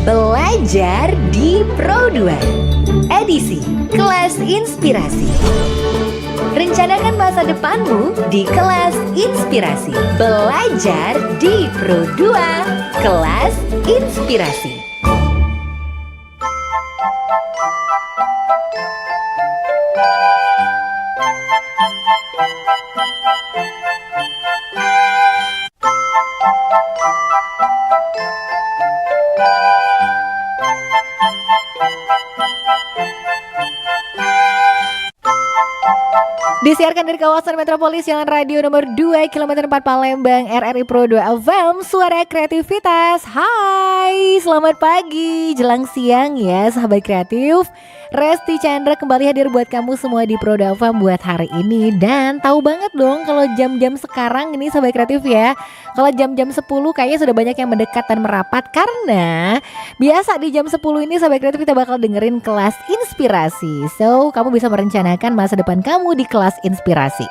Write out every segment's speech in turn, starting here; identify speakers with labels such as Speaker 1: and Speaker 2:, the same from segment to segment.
Speaker 1: Belajar di Pro 2 edisi Kelas Inspirasi. Rencanakan masa depanmu di Kelas Inspirasi. Belajar di Pro 2 Kelas Inspirasi. Disiarkan dari kawasan metropolis Jalan Radio nomor 2 km 4 Palembang, RRI Pro 2 FM, suara kreativitas. Hai, selamat pagi, jelang siang ya sahabat kreatif. Resti Chandra kembali hadir buat kamu semua di Pro 2 FM buat hari ini. Dan tahu banget dong kalau jam-jam sekarang ini sahabat kreatif ya, kalau jam-jam 10 kayaknya sudah banyak yang mendekat dan merapat. Karena biasa di jam 10 ini sahabat kreatif kita bakal dengerin kelas inspirasi. So kamu bisa merencanakan masa depan kamu di kelas inspirasi.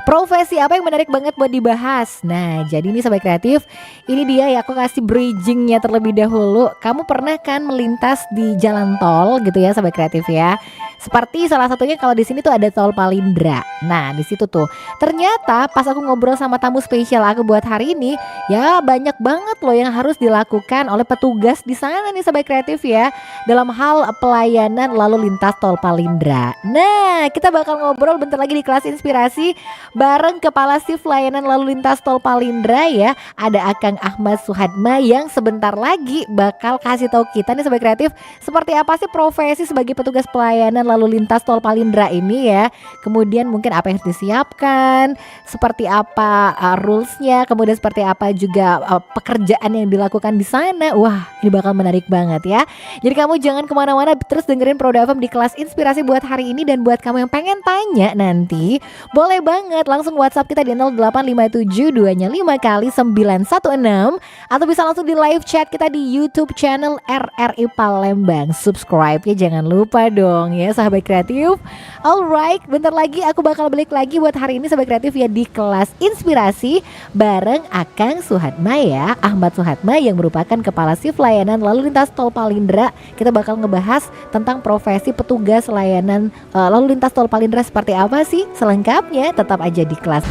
Speaker 1: Profesi apa yang menarik banget buat dibahas? Nah, jadi ini sahabat kreatif, ini dia ya, aku kasih bridgingnya terlebih dahulu. Kamu pernah kan melintas di jalan tol gitu ya sahabat kreatif ya? Seperti salah satunya kalau di sini tuh ada tol Palindra. Nah, di situ tuh ternyata pas aku ngobrol sama tamu spesial aku buat hari ini, ya banyak banget loh yang harus dilakukan oleh petugas di sana nih sahabat kreatif ya, dalam hal pelayanan lalu lintas tol Palindra. Nah, kita bakal ngobrol bentar lagi di kelas inspirasi bareng Kepala Shift Layanan Lalu Lintas Tol Palindra ya. Ada Akang Ahmad Suhadma yang sebentar lagi bakal kasih tahu kita nih sobat kreatif seperti apa sih profesi sebagai petugas pelayanan lalu lintas Tol Palindra ini ya. Kemudian mungkin apa yang harus disiapkan, seperti apa rulesnya, kemudian seperti apa juga pekerjaan yang dilakukan di sana. Wah, ini bakal menarik banget ya. Jadi kamu jangan kemana-mana, terus dengerin Pro 2 FM di kelas inspirasi buat hari ini. Dan buat kamu yang pengen tanya nanti, boleh banget langsung WhatsApp kita di 0857 5 kali 916 atau bisa langsung di live chat kita di YouTube channel RRI Palembang. Subscribe ya, jangan lupa dong ya sahabat kreatif. Alright, bentar lagi aku bakal balik lagi buat hari ini sahabat kreatif ya di kelas inspirasi bareng Akang Suhadma ya, Ahmad Suhadma yang merupakan Kepala Shift Layanan Lalu Lintas Tol Palindra. Kita bakal ngebahas tentang profesi petugas layanan lalu lintas Tol Palindra seperti apa sih selengkapnya. Tetap aja di kelas.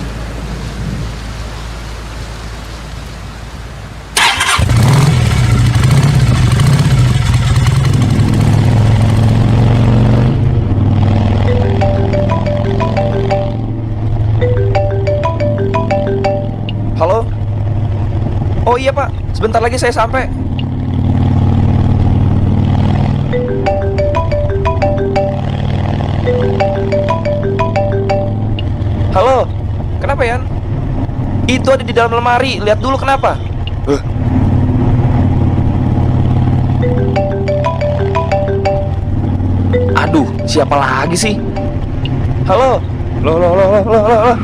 Speaker 2: Halo? Oh iya Pak, sebentar lagi saya sampai. Halo, kenapa Yan? Itu ada di dalam lemari, lihat dulu kenapa. Aduh, siapa lagi sih? Halo? Loh.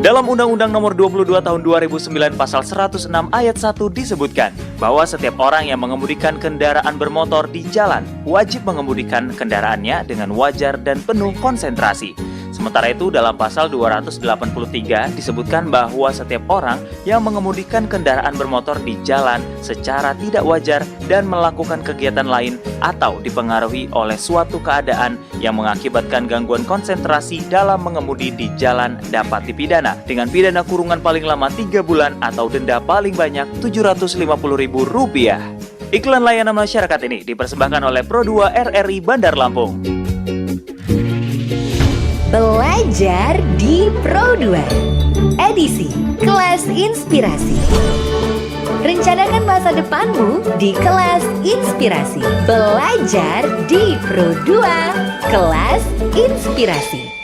Speaker 3: Dalam Undang-Undang Nomor 22 Tahun 2009 Pasal 106 Ayat 1 disebutkan bahwa setiap orang yang mengemudikan kendaraan bermotor di jalan wajib mengemudikan kendaraannya dengan wajar dan penuh konsentrasi. Sementara itu dalam pasal 283 disebutkan bahwa setiap orang yang mengemudikan kendaraan bermotor di jalan secara tidak wajar dan melakukan kegiatan lain atau dipengaruhi oleh suatu keadaan yang mengakibatkan gangguan konsentrasi dalam mengemudi di jalan dapat dipidana dengan pidana kurungan paling lama 3 bulan atau denda paling banyak Rp750.000. Iklan layanan masyarakat ini dipersembahkan oleh Pro 2 RRI Bandar Lampung.
Speaker 1: Belajar di Pro 2 edisi Kelas Inspirasi. Rencanakan masa depanmu di Kelas Inspirasi. Belajar di Pro 2 Kelas Inspirasi.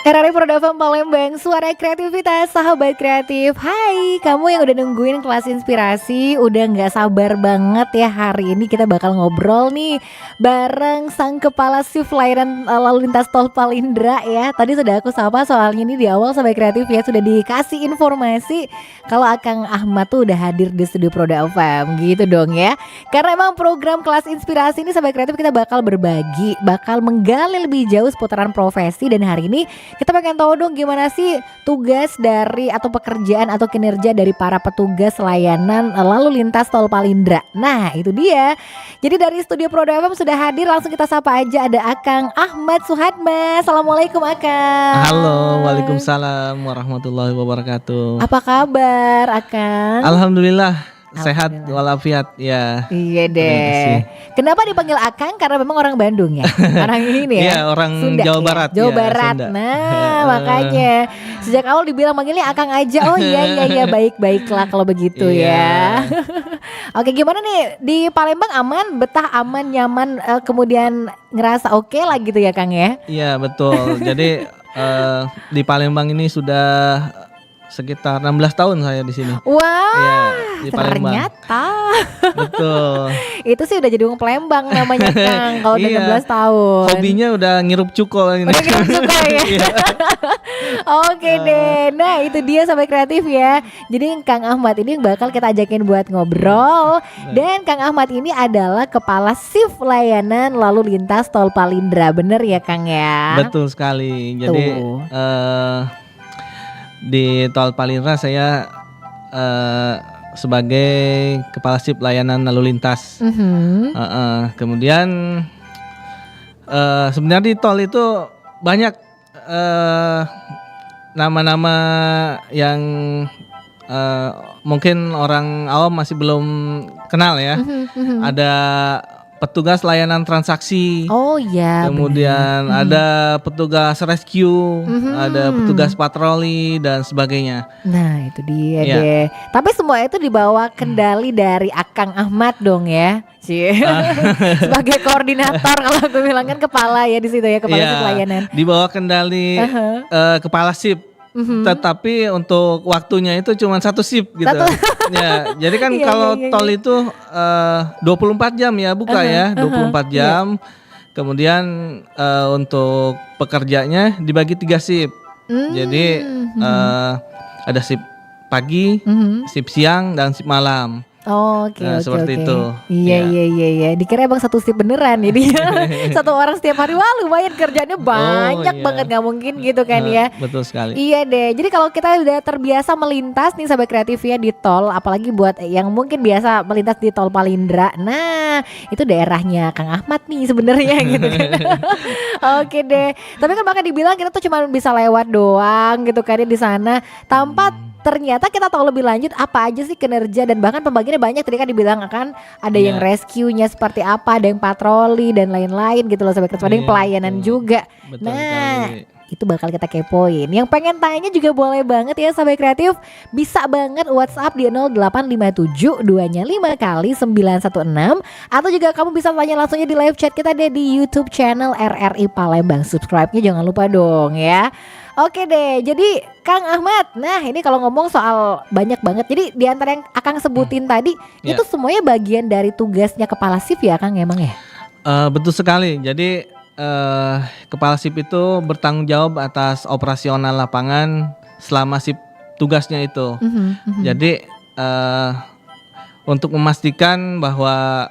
Speaker 1: RRI Pro FM Palembang, suara kreativitas, sahabat kreatif. Hai, kamu yang udah nungguin kelas inspirasi, udah gak sabar banget ya. Hari ini kita bakal ngobrol nih bareng sang kepala shift layanan lalu lintas tol Palindra ya. Tadi sudah aku sapa, soalnya ini di awal sahabat kreatif ya sudah dikasih informasi kalau Akang Ahmad tuh udah hadir di studio Pro FM gitu dong ya. Karena emang program kelas inspirasi ini sahabat kreatif kita bakal berbagi, bakal menggali lebih jauh seputaran profesi. Dan hari ini kita pengen tahu dong gimana sih tugas dari atau pekerjaan atau kinerja dari para petugas layanan lalu lintas tol Palindra. Nah itu dia. Jadi dari studio Pro FM sudah hadir, langsung kita sapa aja, ada Akang Ahmad Suhadma. Assalamualaikum Akang.
Speaker 4: Halo, waalaikumsalam warahmatullahi wabarakatuh.
Speaker 1: Apa kabar Akang?
Speaker 4: Alhamdulillah. Sehat walafiat ya.
Speaker 1: Iya deh. Kenapa dipanggil Akang? Karena memang orang Bandung ya. Orang ini ya.
Speaker 4: Iya, orang
Speaker 1: Sunda,
Speaker 4: Jawa
Speaker 1: ya?
Speaker 4: Barat.
Speaker 1: Jawa
Speaker 4: ya,
Speaker 1: Barat.
Speaker 4: Sunda.
Speaker 1: Nah, makanya sejak awal dibilang manggilnya Akang aja. Oh iya baiklah kalau begitu ya. Oke, gimana nih di Palembang, aman, betah, aman, nyaman, kemudian ngerasa oke lah gitu ya Kang ya?
Speaker 4: Iya, betul. Jadi di Palembang ini sudah sekitar 16 tahun saya di sini.
Speaker 1: Wah,
Speaker 4: Iya, di Palembang.
Speaker 1: ternyata.
Speaker 4: Betul.
Speaker 1: Itu sih udah jadi orang Palembang namanya Kang. Kalau udah
Speaker 4: Iya.
Speaker 1: 16 tahun.
Speaker 4: Hobinya udah ngirup cukol ini.
Speaker 1: Udah ngirup cukol ya.
Speaker 4: Iya.
Speaker 1: Oke deh. Nah itu dia sampai kreatif ya. Jadi Kang Ahmad ini bakal kita ajakin buat ngobrol. Dan Kang Ahmad ini adalah kepala shift layanan lalu lintas tol Palindra. Bener ya Kang ya?
Speaker 4: Betul sekali. Jadi
Speaker 1: Tuh.
Speaker 4: di tol Palindra saya sebagai kepala shift layanan lalu lintas. Kemudian sebenarnya di tol itu banyak nama-nama yang mungkin orang awam masih belum kenal ya. Ada petugas layanan transaksi.
Speaker 1: Oh ya.
Speaker 4: Kemudian ada petugas rescue, ada petugas patroli dan sebagainya.
Speaker 1: Nah itu dia
Speaker 4: Iya.
Speaker 1: deh. Tapi semua itu dibawa kendali dari Akang Ahmad dong ya. Sebagai koordinator kalau aku bilang kan kepala ya di situ ya, kepala shift layanan.
Speaker 4: Di bawah kendali kepala shift. Tetapi untuk waktunya itu cuma satu shift gitu. Ya, jadi kan
Speaker 1: Iya,
Speaker 4: kalau
Speaker 1: iya.
Speaker 4: tol itu 24 jam ya buka ya, 24 jam. Kemudian untuk pekerjanya dibagi 3 shift. Jadi ada shift pagi, shift siang dan shift malam.
Speaker 1: Oke.
Speaker 4: Seperti itu.
Speaker 1: Iya. Dikira emang satu shift beneran ya dia. Satu orang setiap hari, wah lumayan kerjanya banyak
Speaker 4: iya.
Speaker 1: banget, nggak mungkin gitu kan ya.
Speaker 4: Betul sekali.
Speaker 1: Iya deh. Jadi kalau kita udah terbiasa melintas nih sahabat kreatif ya di tol, apalagi buat yang mungkin biasa melintas di tol Palindra. Nah, itu daerahnya Kang Ahmad nih sebenarnya gitu kan. Oke deh. Tapi kan bahkan dibilang kita tuh cuma bisa lewat doang gitu kan ya di sana, tanpa ternyata kita tahu lebih lanjut apa aja sih kinerja, dan bahkan pembagiannya banyak. Tadi kan dibilang akan ada yang rescue-nya seperti apa, ada yang patroli dan lain-lain gitu loh sahabat kreatif. Ada yang pelayanan juga.
Speaker 4: Betul
Speaker 1: Nah
Speaker 4: sekali.
Speaker 1: itu bakal kita kepoin. Yang pengen tanya juga boleh banget ya sahabat kreatif. Bisa banget WhatsApp di 0857 2-nya 5 kali 916. Atau juga kamu bisa tanya langsungnya di live chat kita deh di YouTube channel RRI Palembang. Subscribe-nya jangan lupa dong ya. Oke deh, jadi Kang Ahmad, nah ini kalau ngomong soal banyak banget. Jadi di antara yang Akang sebutin tadi, itu semuanya bagian dari tugasnya kepala shift ya Kang emang ya?
Speaker 4: Betul sekali. Jadi kepala shift itu bertanggung jawab atas operasional lapangan selama shift tugasnya itu. Jadi untuk memastikan bahwa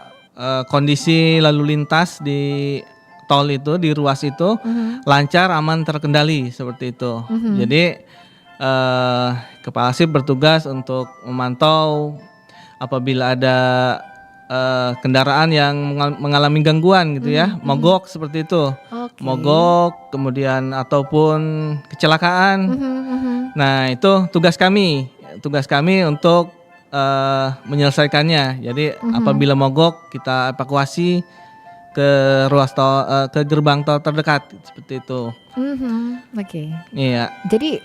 Speaker 4: kondisi lalu lintas di tol itu, di ruas itu lancar, aman, terkendali seperti itu. Jadi kepala shift bertugas untuk memantau apabila ada kendaraan yang mengalami gangguan gitu ya, mogok seperti itu. Mogok, kemudian ataupun kecelakaan. Nah, itu tugas kami untuk menyelesaikannya. Jadi apabila mogok kita evakuasi ke ruas tol, ke gerbang tol terdekat seperti itu.
Speaker 1: Oke.
Speaker 4: Iya.
Speaker 1: Jadi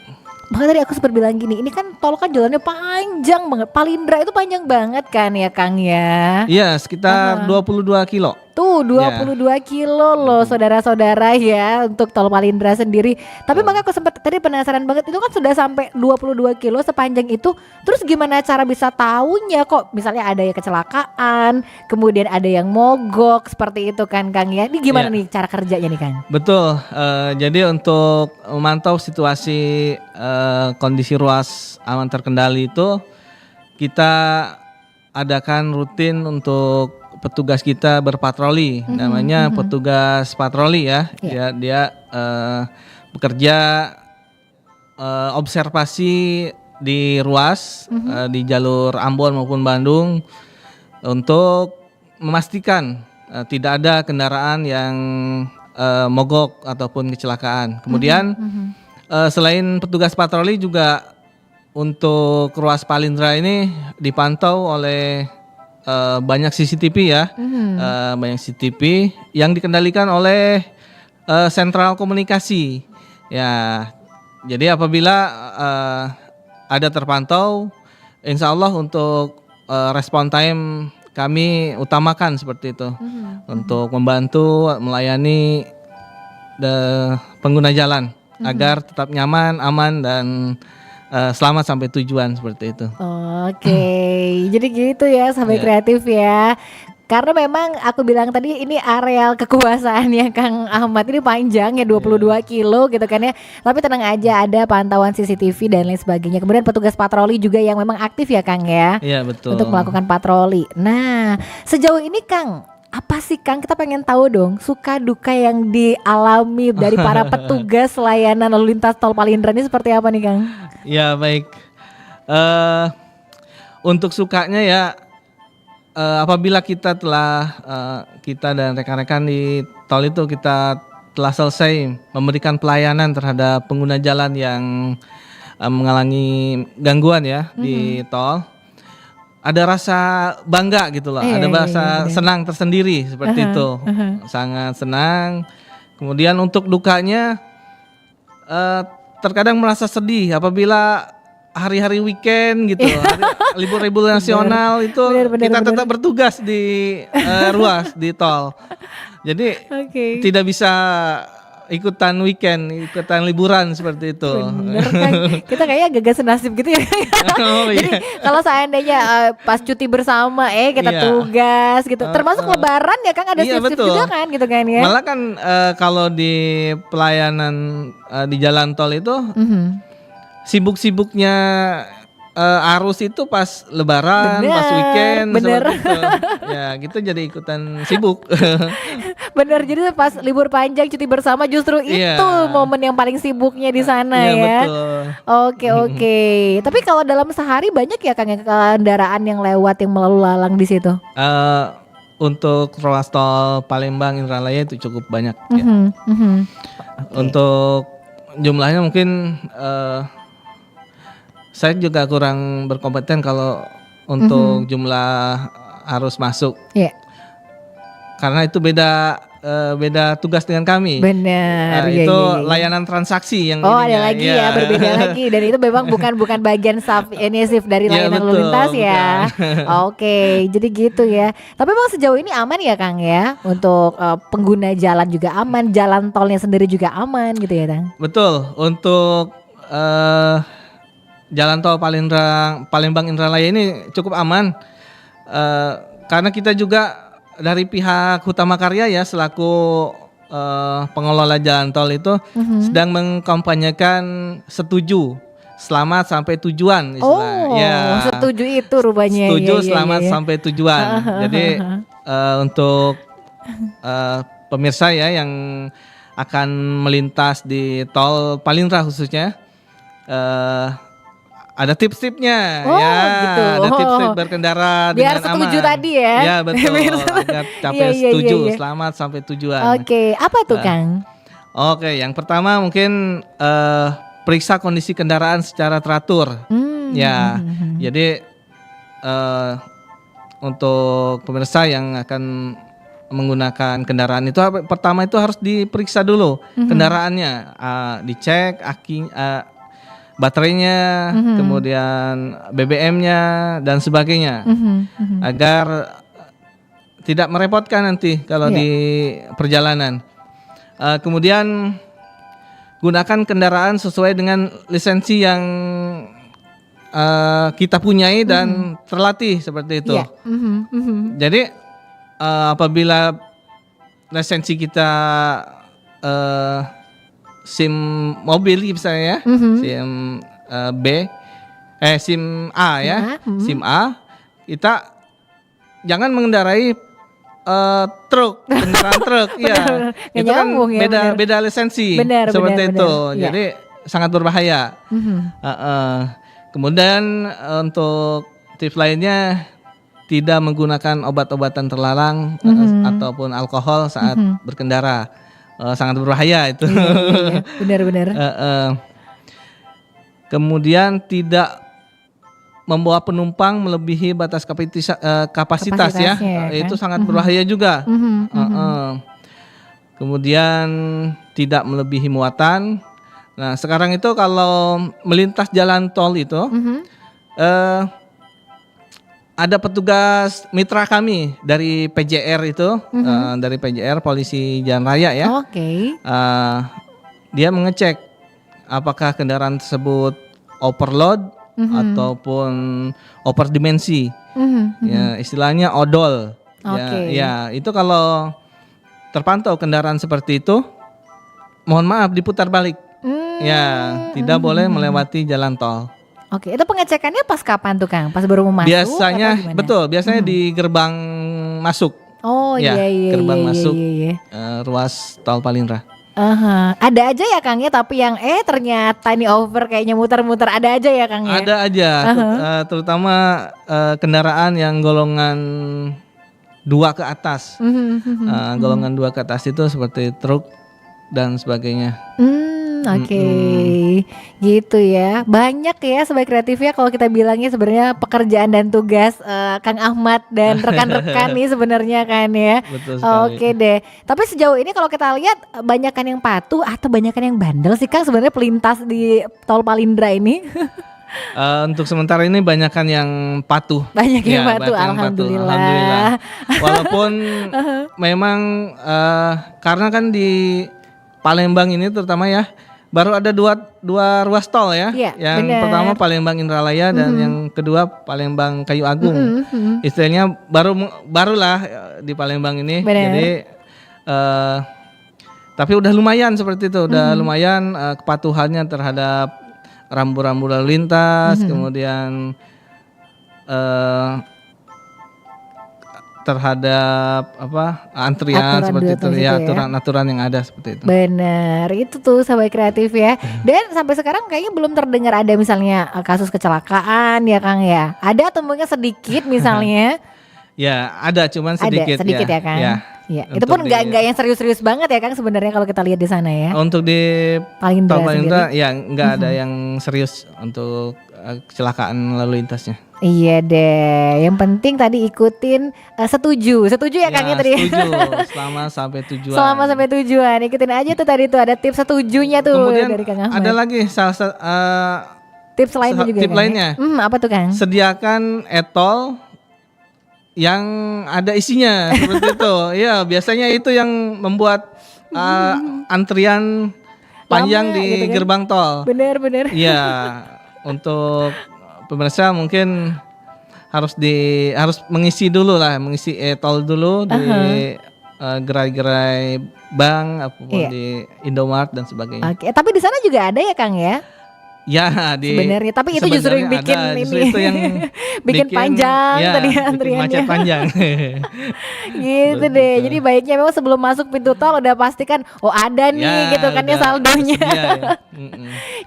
Speaker 1: makanya tadi aku sempat bilang gini, ini kan tol kan jalannya panjang banget. Palindra itu panjang banget kan ya Kang ya?
Speaker 4: Iya, sekitar 22 kilo.
Speaker 1: Tuh 22 kilo loh saudara-saudara ya untuk tol Palindra sendiri. Tapi makanya aku sempat tadi penasaran banget, itu kan sudah sampai 22 kilo sepanjang itu. Terus gimana cara bisa tahunya kok misalnya ada yang kecelakaan, kemudian ada yang mogok seperti itu kan Kang ya. Ini gimana nih cara kerjanya nih Kang?
Speaker 4: Betul. Jadi untuk memantau situasi kondisi ruas aman terkendali itu kita adakan rutin untuk petugas kita berpatroli, namanya petugas patroli ya. Dia bekerja observasi di ruas di jalur Ambon maupun Bandung untuk memastikan tidak ada kendaraan yang mogok ataupun kecelakaan. Kemudian selain petugas patroli juga untuk ruas Palindra ini dipantau oleh banyak CCTV ya, banyak CCTV yang dikendalikan oleh sentral komunikasi. Ya, jadi apabila ada terpantau, insya Allah untuk respon time kami utamakan seperti itu untuk membantu melayani pengguna jalan agar tetap nyaman, aman dan selamat sampai tujuan seperti itu.
Speaker 1: Oke, jadi gitu ya sahabat kreatif ya. Karena memang aku bilang tadi ini areal kekuasaannya Kang Ahmad ini panjang ya 22 kilo gitu kan ya. Tapi tenang aja ada pantauan CCTV dan lain sebagainya. Kemudian petugas patroli juga yang memang aktif ya Kang ya.
Speaker 4: Iya betul.
Speaker 1: Untuk melakukan patroli. Nah sejauh ini Kang, apa sih Kang, kita pengen tahu dong suka duka yang dialami dari para petugas layanan lalu lintas tol Palindra ini seperti apa nih Kang?
Speaker 4: Ya baik. Untuk sukanya ya apabila kita telah kita dan rekan-rekan di tol itu kita telah selesai memberikan pelayanan terhadap pengguna jalan yang mengalami gangguan ya di tol. Ada rasa bangga gitu loh, ada rasa senang tersendiri seperti itu, sangat senang. Kemudian untuk dukanya, terkadang merasa sedih apabila hari-hari weekend gitu, libur-libur nasional itu kita tetap bertugas di ruas di tol. Jadi tidak bisa ikutan weekend, ikutan liburan seperti itu.
Speaker 1: Bener kan, kita kayaknya gagal senasib gitu ya. Jadi kalau seandainya pas cuti bersama kita tugas gitu, termasuk lebaran ya Kang ada shift juga kan gitu kan ya.
Speaker 4: Malah kan kalau di pelayanan di jalan tol itu sibuk-sibuknya arus itu pas lebaran, pas weekend seperti itu. Ya gitu jadi ikutan sibuk.
Speaker 1: Bener, jadi pas libur panjang cuti bersama justru itu momen yang paling sibuknya di sana ya.
Speaker 4: Betul.
Speaker 1: Oke. Tapi kalau dalam sehari banyak ya Kang kendaraan yang lewat yang melalu lalang di situ?
Speaker 4: Untuk ruas tol Palembang Indralaya itu cukup banyak ya. Untuk jumlahnya mungkin saya juga kurang berkompeten kalau untuk jumlah arus masuk. Karena itu beda tugas dengan kami.
Speaker 1: Benar.
Speaker 4: Itu layanan transaksi yang
Speaker 1: ada lagi ya berbeda lagi, dan itu memang bukan bagian shift dari layanan lalu lintas ya. Oke, jadi gitu ya. Tapi memang sejauh ini aman ya Kang ya, untuk pengguna jalan juga aman, jalan tolnya sendiri juga aman gitu ya Kang.
Speaker 4: Betul, untuk jalan tol Palembang Indralaya ini cukup aman karena kita juga dari pihak Hutama Karya ya selaku pengelola jalan tol itu sedang mengkampanyekan setuju selamat sampai tujuan istilahnya.
Speaker 1: Setuju itu rupanya.
Speaker 4: Setuju selamat sampai tujuan. Jadi untuk pemirsa ya yang akan melintas di tol Palindra khususnya ada tips-tipsnya
Speaker 1: gitu.
Speaker 4: Ada tips-tips berkendara
Speaker 1: biar
Speaker 4: dengan
Speaker 1: setuju
Speaker 4: aman.
Speaker 1: tadi ya.
Speaker 4: Ya betul, agar capai setuju, selamat sampai tujuan.
Speaker 1: Oke, apa tuh Kang?
Speaker 4: Oke, yang pertama mungkin periksa kondisi kendaraan secara teratur. Jadi untuk pemirsa yang akan menggunakan kendaraan itu pertama itu harus diperiksa dulu kendaraannya, dicek baterainya, kemudian BBM-nya dan sebagainya, agar tidak merepotkan nanti kalau
Speaker 1: Iya.
Speaker 4: di perjalanan. Kemudian gunakan kendaraan sesuai dengan lisensi yang kita punyai dan terlatih seperti itu.
Speaker 1: Iya.
Speaker 4: Jadi apabila lisensi kita SIM mobil misalnya ya, SIM SIM A ya, SIM A, kita jangan mengendarai truk, kendaraan truk, ya.
Speaker 1: Nggak
Speaker 4: Itu kan
Speaker 1: nyambung ya, benar.
Speaker 4: beda lisensi,
Speaker 1: Benar,
Speaker 4: seperti
Speaker 1: benar,
Speaker 4: itu.
Speaker 1: benar. Iya.
Speaker 4: Jadi sangat berbahaya. Kemudian untuk tips lainnya, tidak menggunakan obat-obatan terlarang ataupun alkohol saat berkendara, sangat berbahaya itu.
Speaker 1: Iya. Benar-benar.
Speaker 4: Kemudian tidak membawa penumpang melebihi batas kapasitas ya,
Speaker 1: Kapasitasnya ya kan?
Speaker 4: itu sangat berbahaya juga. Kemudian tidak melebihi muatan. Nah sekarang itu kalau melintas jalan tol itu ada petugas mitra kami dari PJR itu, dari PJR Polisi Jalan Raya ya.
Speaker 1: Oke.
Speaker 4: Dia mengecek apakah kendaraan tersebut overload ataupun overdimensi. Ya, istilahnya odol.
Speaker 1: Oke.
Speaker 4: Ya, itu kalau terpantau kendaraan seperti itu, mohon maaf diputar balik. Ya, tidak boleh melewati jalan tol.
Speaker 1: Oke, itu pengecekannya pas kapan tuh Kang? Pas baru mau masuk?
Speaker 4: Biasanya
Speaker 1: atau gimana?
Speaker 4: betul, biasanya di gerbang masuk.
Speaker 1: Oh
Speaker 4: Ya,
Speaker 1: iya
Speaker 4: gerbang masuk.
Speaker 1: iya.
Speaker 4: Ruas tol Palindra.
Speaker 1: Ada aja ya Kang ya, tapi yang ternyata ini over kayaknya muter-muter, ada aja ya Kang ya.
Speaker 4: Ada aja, terutama kendaraan yang golongan 2 ke atas. Golongan 2 ke atas itu seperti truk dan sebagainya.
Speaker 1: Oke, gitu ya. Banyak ya Sobat Kreatif ya kalau kita bilangnya sebenarnya pekerjaan dan tugas Kang Ahmad dan rekan-rekan nih sebenarnya kan ya.
Speaker 4: Betul sekali.
Speaker 1: Oke deh. Tapi sejauh ini kalau kita lihat banyakan yang patuh atau banyakan yang bandel sih Kang sebenarnya pelintas di Tol Palindra ini?
Speaker 4: Untuk sementara ini banyakan yang patuh.
Speaker 1: Banyak yang
Speaker 4: Ya,
Speaker 1: patuh,
Speaker 4: banyak yang
Speaker 1: alhamdulillah.
Speaker 4: Walaupun memang karena kan di Palembang ini terutama ya, baru ada dua ruas tol ya.
Speaker 1: Iya,
Speaker 4: Yang
Speaker 1: benar.
Speaker 4: pertama Palembang Indralaya dan yang kedua Palembang Kayu Agung. Istilahnya barulah di Palembang ini.
Speaker 1: Benar.
Speaker 4: Jadi tapi udah lumayan seperti itu, udah lumayan kepatuhannya terhadap rambu-rambu lalu lintas, kemudian terhadap antrian
Speaker 1: Aturan
Speaker 4: seperti
Speaker 1: dua
Speaker 4: itu ya,
Speaker 1: itu ya.
Speaker 4: aturan yang ada seperti itu.
Speaker 1: Bener, itu tuh Sobat Kreatif ya. Dan sampai sekarang kayaknya belum terdengar ada misalnya kasus kecelakaan ya Kang ya. Ada atau mungkin sedikit misalnya.
Speaker 4: Ya ada, cuman sedikit,
Speaker 1: Ada sedikit ya Kang.
Speaker 4: Ya.
Speaker 1: Iya, itu pun nggak yang serius-serius banget ya Kang sebenarnya kalau kita lihat di sana ya.
Speaker 4: Untuk di
Speaker 1: Palindra
Speaker 4: Tol Palindra
Speaker 1: sendiri.
Speaker 4: ya nggak ada yang serius untuk kecelakaan lalu lintasnya.
Speaker 1: Iya deh, yang penting tadi ikutin setuju ya Kang ya tadi.
Speaker 4: Setuju, selama sampai tujuan.
Speaker 1: Selama sampai tujuan, ikutin aja tuh tadi tuh ada tips setujunya tuh
Speaker 4: Kemudian
Speaker 1: dari Kang Ahmad.
Speaker 4: ada lagi
Speaker 1: Tips lainnya juga
Speaker 4: tip
Speaker 1: Kang,
Speaker 4: lainnya.
Speaker 1: ya? Apa tuh Kang?
Speaker 4: Sediakan e-tol yang ada isinya seperti itu. Ya, biasanya itu yang membuat antrian panjang
Speaker 1: Lama
Speaker 4: di
Speaker 1: gitu kan?
Speaker 4: gerbang tol.
Speaker 1: Bener.
Speaker 4: Iya, untuk pemirsa mungkin harus mengisi dulu lah, mengisi e-tol dulu di gerai-gerai bank ataupun
Speaker 1: Iya.
Speaker 4: di Indomart dan sebagainya.
Speaker 1: Oke, tapi di sana juga ada ya Kang ya?
Speaker 4: Ya,
Speaker 1: Sebenarnya, tapi itu justru yang bikin
Speaker 4: ada, justru
Speaker 1: ini
Speaker 4: itu yang
Speaker 1: bikin panjang
Speaker 4: ya,
Speaker 1: tadi
Speaker 4: bikin
Speaker 1: antriannya.
Speaker 4: macet panjang.
Speaker 1: Gitu
Speaker 4: Betul.
Speaker 1: deh. Jadi baiknya memang sebelum masuk pintu tol udah pastikan ada nih
Speaker 4: Ya,
Speaker 1: gitu kan ya
Speaker 4: udah
Speaker 1: saldonya.
Speaker 4: tersedia ya.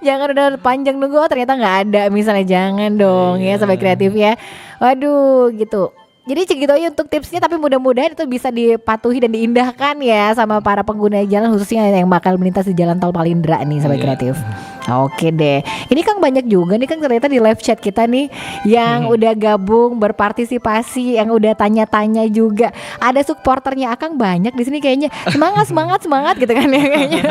Speaker 1: Jangan udah panjang nunggu ternyata nggak ada misalnya, jangan dong ya
Speaker 4: Iya.
Speaker 1: Sobat Kreatif ya. Waduh gitu. Jadi segitu aja untuk tipsnya, tapi mudah-mudahan itu bisa dipatuhi dan diindahkan ya sama para pengguna jalan khususnya yang bakal melintas di jalan tol Palindra nih Sobat
Speaker 4: Iya.
Speaker 1: Kreatif. Oke deh. Ini Kang banyak juga nih Kang ternyata di live chat kita nih yang udah gabung berpartisipasi, yang udah tanya-tanya juga. Ada supporternya Akang banyak di sini kayaknya. Semangat gitu kan ya kayaknya.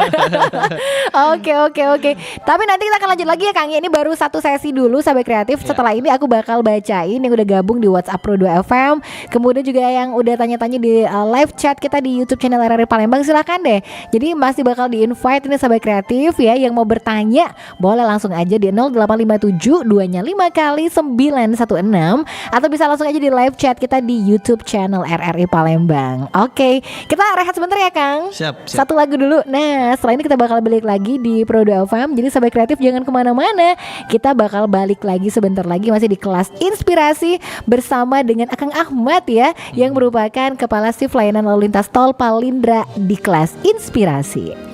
Speaker 1: Oke. Tapi nanti kita akan lanjut lagi ya Kang. Ini baru satu sesi dulu Sahabat Kreatif. Setelah ini aku bakal bacain yang udah gabung di WhatsApp Pro 2 FM. Kemudian juga yang udah tanya-tanya di live chat kita di YouTube channel RRI Palembang, silakan deh. Jadi masih bakal di-invite ini Sahabat Kreatif ya yang mau bertanya. Boleh langsung aja di 0857 2-nya 5 kali 916 atau bisa langsung aja di live chat kita di YouTube channel RRI Palembang. Oke, kita rehat sebentar ya Kang.
Speaker 4: Siap.
Speaker 1: Satu lagu dulu. Nah setelah ini kita bakal balik lagi di Pro 2 FM. Jadi Sahabat Kreatif jangan kemana-mana. Kita bakal balik lagi sebentar lagi masih di kelas inspirasi bersama dengan Akang Ahmad ya, yang merupakan Kepala Shift Layanan Lalu Lintas Tol Palindra di kelas inspirasi.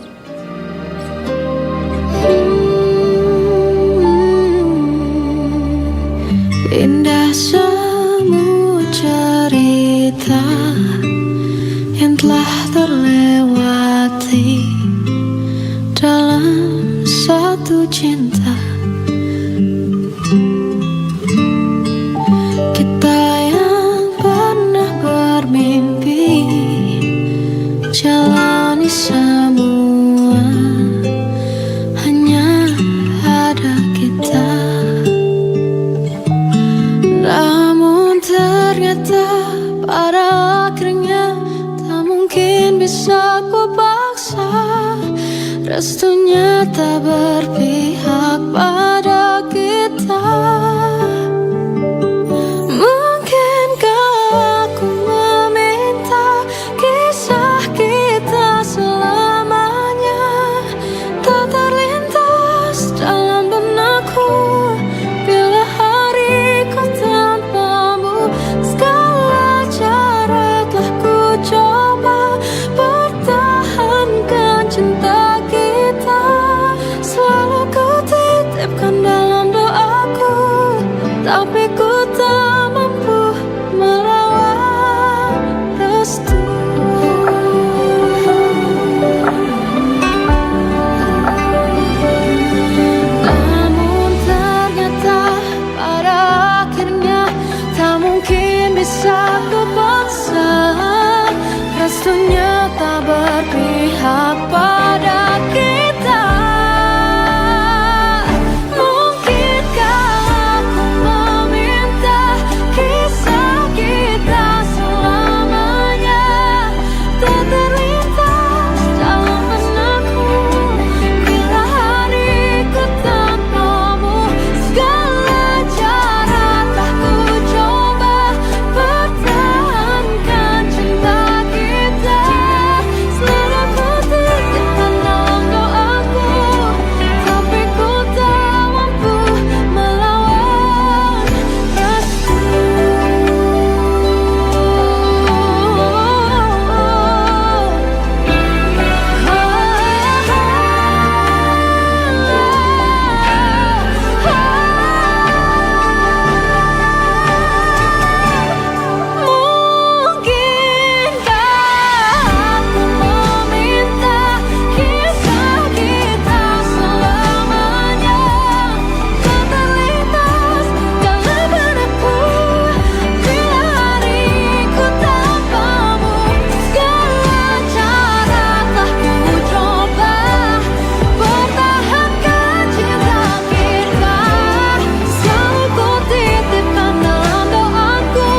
Speaker 5: Indah semua cerita yang telah terlewati dalam satu cinta. Kita yang pernah bermimpi jalani semua, hanya ada kita. Namun ternyata pada akhirnya tak mungkin bisa ku paksa. Restunya tak berpihak pada kita. Mungkinkah aku meminta kisah kita selamanya tak terlintas dalam benakku. Bila hariku tanpamu, segala cara telah ku coba pertahankan cinta kita. Selalu ku titipkan dalam doaku, tapi ku tak mampu melawan restu. Namun ternyata pada akhirnya tak mungkin bisa ku paksa. Restunya tak berpihak pada kita. Mungkinkah aku meminta kisah kita selamanya tak terlintas dalam benakku. Bila hariku tanpamu, segala cara telah ku coba pertahankan cinta kita. Selalu ku titipkan dalam doaku, tapi ku tak mampu melawan restu. Mungkinkah aku meminta kisah kita selamanya tak terlintas dalam benakku. Bila hariku tanpamu, segala cara telah ku coba pertahankan cinta kita. Selalu ku titipkan dalam doaku,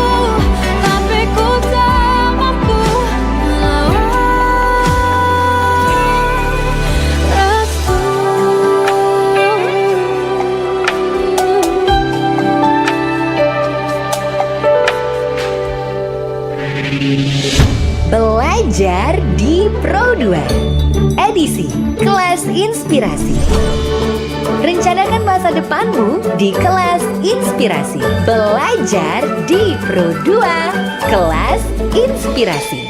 Speaker 5: tapi ku tak mampu melawan restu.
Speaker 1: Belajar di Pro 2 edisi kelas inspirasi. Rencanakan masa depanmu di kelas inspirasi. Belajar di Pro 2 kelas inspirasi.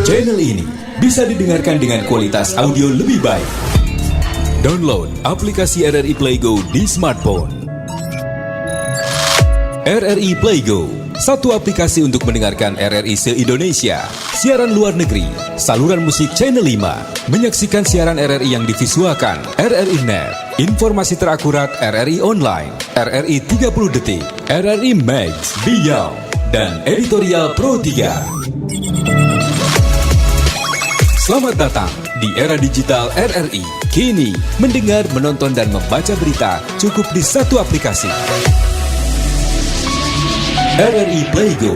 Speaker 6: Channel ini bisa didengarkan dengan kualitas audio lebih baik. Download aplikasi RRI Play Go di smartphone. RRI Play Go, satu aplikasi untuk mendengarkan RRI se-Indonesia, siaran luar negeri, saluran musik Channel 5, menyaksikan siaran RRI yang divisualkan, RRI Net, informasi terakurat RRI Online, RRI 30 Detik, RRI Max, Beyond, dan Editorial Pro 3. Selamat datang di era digital RRI. Kini, mendengar, menonton, dan membaca berita cukup di satu aplikasi. RRI Playgo.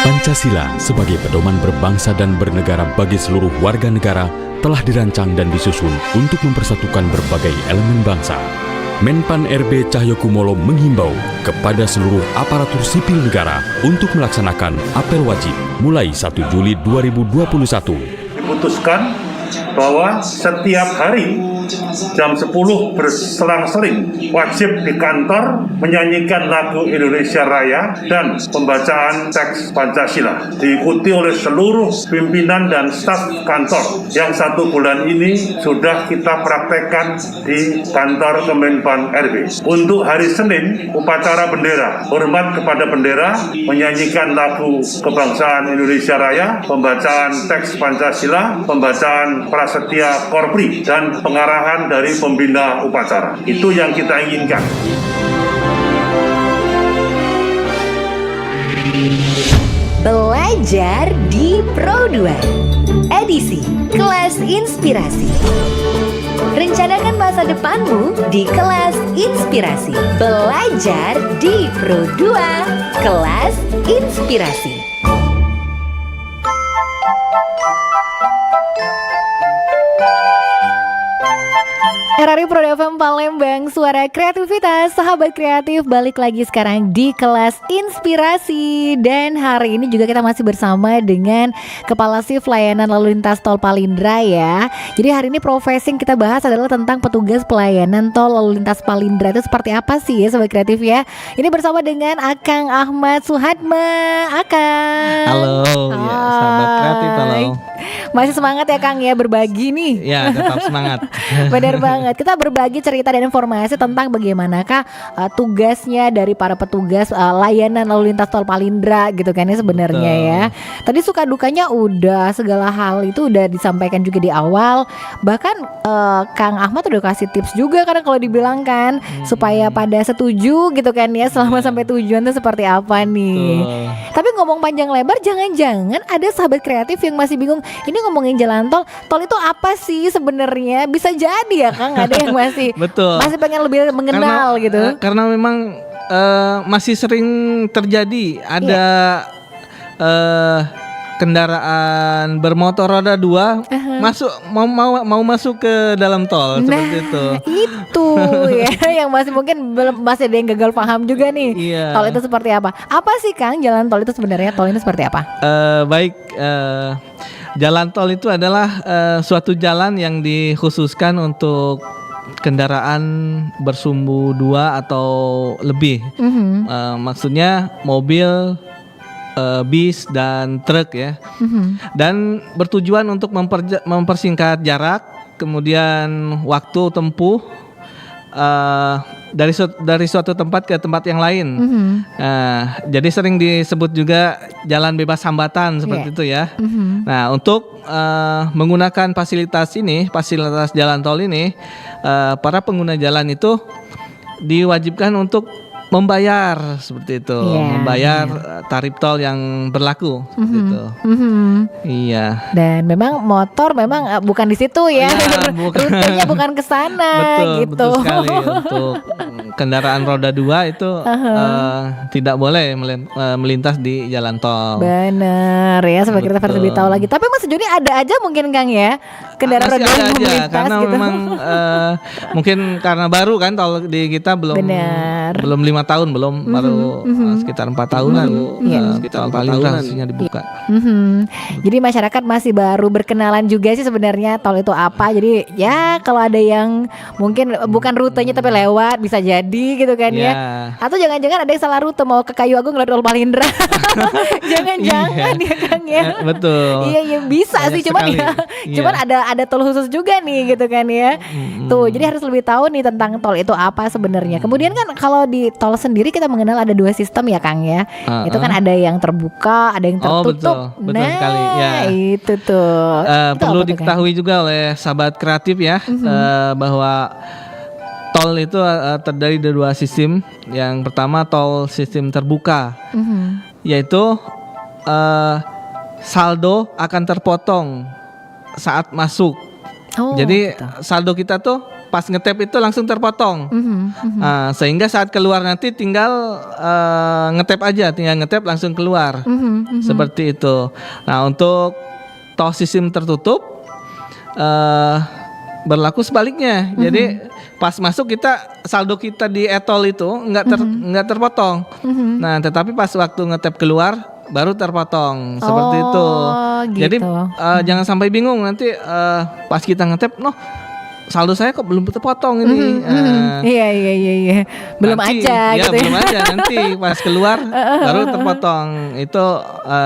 Speaker 7: Pancasila sebagai pedoman berbangsa dan bernegara bagi seluruh warga negara telah dirancang dan disusun untuk mempersatukan berbagai elemen bangsa. Menpan RB Cahyokumolo menghimbau kepada seluruh aparatur sipil negara untuk melaksanakan apel wajib mulai 1 Juli 2021.
Speaker 8: Diputuskan bahwa setiap hari jam 10 berselang-seling wajib di kantor menyanyikan lagu Indonesia Raya dan pembacaan teks Pancasila, diikuti oleh seluruh pimpinan dan staf kantor yang 1 bulan ini sudah kita praktekkan di kantor Kemenpan RB. Untuk hari Senin, upacara bendera, hormat kepada bendera, menyanyikan lagu kebangsaan Indonesia Raya, pembacaan teks Pancasila, pembacaan prasetya korpri, dan pengarahan dari pembina upacara. Itu yang kita inginkan.
Speaker 1: Belajar di Pro 2 edisi Kelas Inspirasi. Rencanakan masa depanmu di Kelas Inspirasi. Belajar di Pro 2 Kelas Inspirasi. RRI Pro FM Palembang, suara kreativitas, sahabat kreatif, balik lagi sekarang di Kelas Inspirasi. Dan hari ini juga kita masih bersama dengan Kepala Shift Layanan Lalu Lintas Tol Palindra ya. Jadi hari ini profesi yang kita bahas adalah tentang petugas pelayanan tol lalu lintas Palindra. Itu seperti apa sih ya sahabat kreatif ya. Ini bersama dengan Akang Ahmad Suhadma. Akang.
Speaker 4: Halo, ya, sahabat kreatif, halo.
Speaker 1: Masih semangat ya Kang ya berbagi nih.
Speaker 4: Ya, tetap semangat.
Speaker 1: Benar banget. Kita berbagi cerita dan informasi tentang bagaimanakah tugasnya dari para petugas layanan lalu lintas tol Palindra gitu kan ya sebenarnya ya. Tadi suka dukanya udah, segala hal itu udah disampaikan juga di awal. Bahkan Kang Ahmad udah kasih tips juga karena kalau dibilang kan supaya pada setuju gitu kan ya selama sampai tujuan itu seperti apa nih. Tapi ngomong panjang lebar, jangan-jangan ada sahabat kreatif yang masih bingung. Ini ngomongin jalan tol, tol itu apa sih sebenarnya? Bisa jadi ya Kang, ada yang masih
Speaker 4: Betul.
Speaker 1: masih pengen lebih mengenal gitu.
Speaker 4: Karena memang masih sering terjadi ada kendaraan bermotor roda 2 masuk mau masuk ke dalam tol seperti itu.
Speaker 1: Itu ya yang masih mungkin masih ada yang gagal paham juga nih.
Speaker 4: Iya.
Speaker 1: Tol itu seperti apa? Apa sih Kang jalan tol itu sebenarnya? Tol ini seperti apa?
Speaker 4: Jalan tol itu adalah suatu jalan yang dikhususkan untuk kendaraan bersumbu 2 atau lebih. Maksudnya mobil, bis dan truk ya. Dan bertujuan untuk mempersingkat jarak, kemudian waktu tempuh dari suatu tempat ke tempat yang lain. Jadi sering disebut juga jalan bebas hambatan seperti itu ya. Nah, untuk menggunakan fasilitas jalan tol ini, para pengguna jalan itu diwajibkan untuk membayar seperti itu, membayar tarif tol yang berlaku seperti itu. Iya.
Speaker 1: Dan memang motor memang bukan di situ ya, rutenya bukan ke sana gitu.
Speaker 4: Betul sekali. Untuk kendaraan roda 2 itu tidak boleh melintas di jalan tol.
Speaker 1: Bener ya, supaya kita lebih tahu lagi. Tapi Mas Joni ada aja mungkin Kang ya kendaraan roda 2 yang melintas
Speaker 4: karena
Speaker 1: gitu.
Speaker 4: memang mungkin karena baru kan tol di kita belum 5 tahun baru sekitar 4 tahunan tol Palindra harusnya dibuka.
Speaker 1: Jadi masyarakat masih baru berkenalan juga sih sebenarnya tol itu apa. Jadi ya kalau ada yang mungkin bukan rutenya tapi lewat bisa jadi gitu kan ya. Atau jangan-jangan ada yang salah rute mau ke Kayu Agung lewat tol Palindra. Jangan-jangan ya Kang ya.
Speaker 4: Betul.
Speaker 1: Iya bisa
Speaker 4: banyak
Speaker 1: sih cuman
Speaker 4: sekali.
Speaker 1: ya. Cuman ada ada tol khusus juga nih gitu kan ya. Tuh, jadi harus lebih tahu nih tentang tol itu apa sebenarnya. Kemudian kan kalau di tol sendiri kita mengenal ada 2 sistem ya Kang ya. Itu kan ada yang terbuka, ada yang tertutup.
Speaker 4: Betul sekali ya.
Speaker 1: Itu tuh. Itu
Speaker 4: Perlu
Speaker 1: apa tuh, Kang?
Speaker 4: diketahui juga oleh sahabat kreatif ya, bahwa tol itu terdiri dari 2 sistem. Yang pertama tol sistem terbuka, yaitu saldo akan terpotong saat masuk. Jadi
Speaker 1: gitu.
Speaker 4: saldo kita tuh pas ngetap itu langsung terpotong. Sehingga saat keluar nanti tinggal tinggal ngetap langsung keluar. Seperti itu. Nah, untuk tol sistem tertutup berlaku sebaliknya. Jadi pas masuk saldo kita di e-tol itu nggak terpotong. Nah, tetapi pas waktu ngetap keluar baru terpotong. Seperti itu.
Speaker 1: Gitu.
Speaker 4: Jadi jangan sampai bingung nanti pas kita ngetap, saldo saya kok belum terpotong ini.
Speaker 1: Iya. Belum
Speaker 4: Nanti,
Speaker 1: aja
Speaker 4: ya,
Speaker 1: gitu.
Speaker 4: belum aja, nanti pas keluar baru terpotong. Itu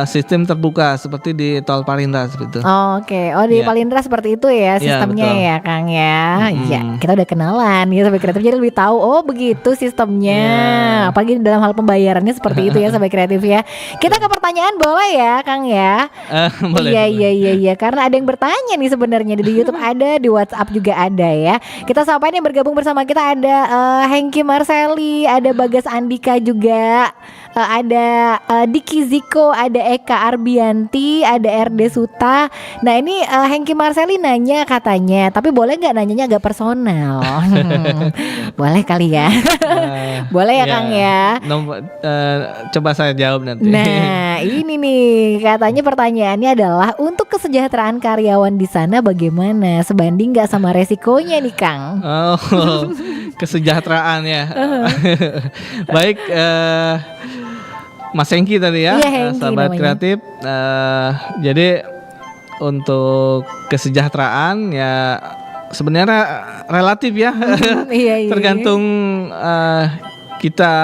Speaker 4: sistem terbuka seperti di tol Palindra seperti itu.
Speaker 1: Oke, di
Speaker 4: Iya.
Speaker 1: Palindra seperti itu ya sistemnya
Speaker 4: betul.
Speaker 1: ya Kang ya. Iya, kita udah kenalan ya Sobat Kreatif, jadi lebih tahu begitu sistemnya. Apalagi dalam hal pembayarannya seperti itu ya Sobat Kreatif ya. Kita ke pertanyaan boleh ya Kang ya?
Speaker 4: Boleh.
Speaker 1: Iya, karena ada yang bertanya nih sebenarnya di YouTube ada, di WhatsApp juga ada ya. Kita sapa nih, bergabung bersama kita ada Hengki Marseli, ada Bagas Andika juga, ada Diki Ziko, ada Eka Arbianti, ada RD Suta. Nah ini Hengki Marseli nanya katanya, tapi boleh nggak nanyanya agak personal? Boleh kali ya? Boleh ya Kang ya?
Speaker 4: Coba saya jawab nanti.
Speaker 1: Nah ini nih katanya pertanyaannya adalah untuk kesejahteraan karyawan di sana bagaimana, sebanding nggak sama resikonya nih Kang?
Speaker 4: Kesejahteraan ya. Baik, Mas Hengki tadi ya,
Speaker 1: Iya, Hengki
Speaker 4: sahabat
Speaker 1: namanya.
Speaker 4: kreatif. Jadi untuk kesejahteraan ya sebenarnya relatif ya.
Speaker 1: Iya.
Speaker 4: Tergantung kita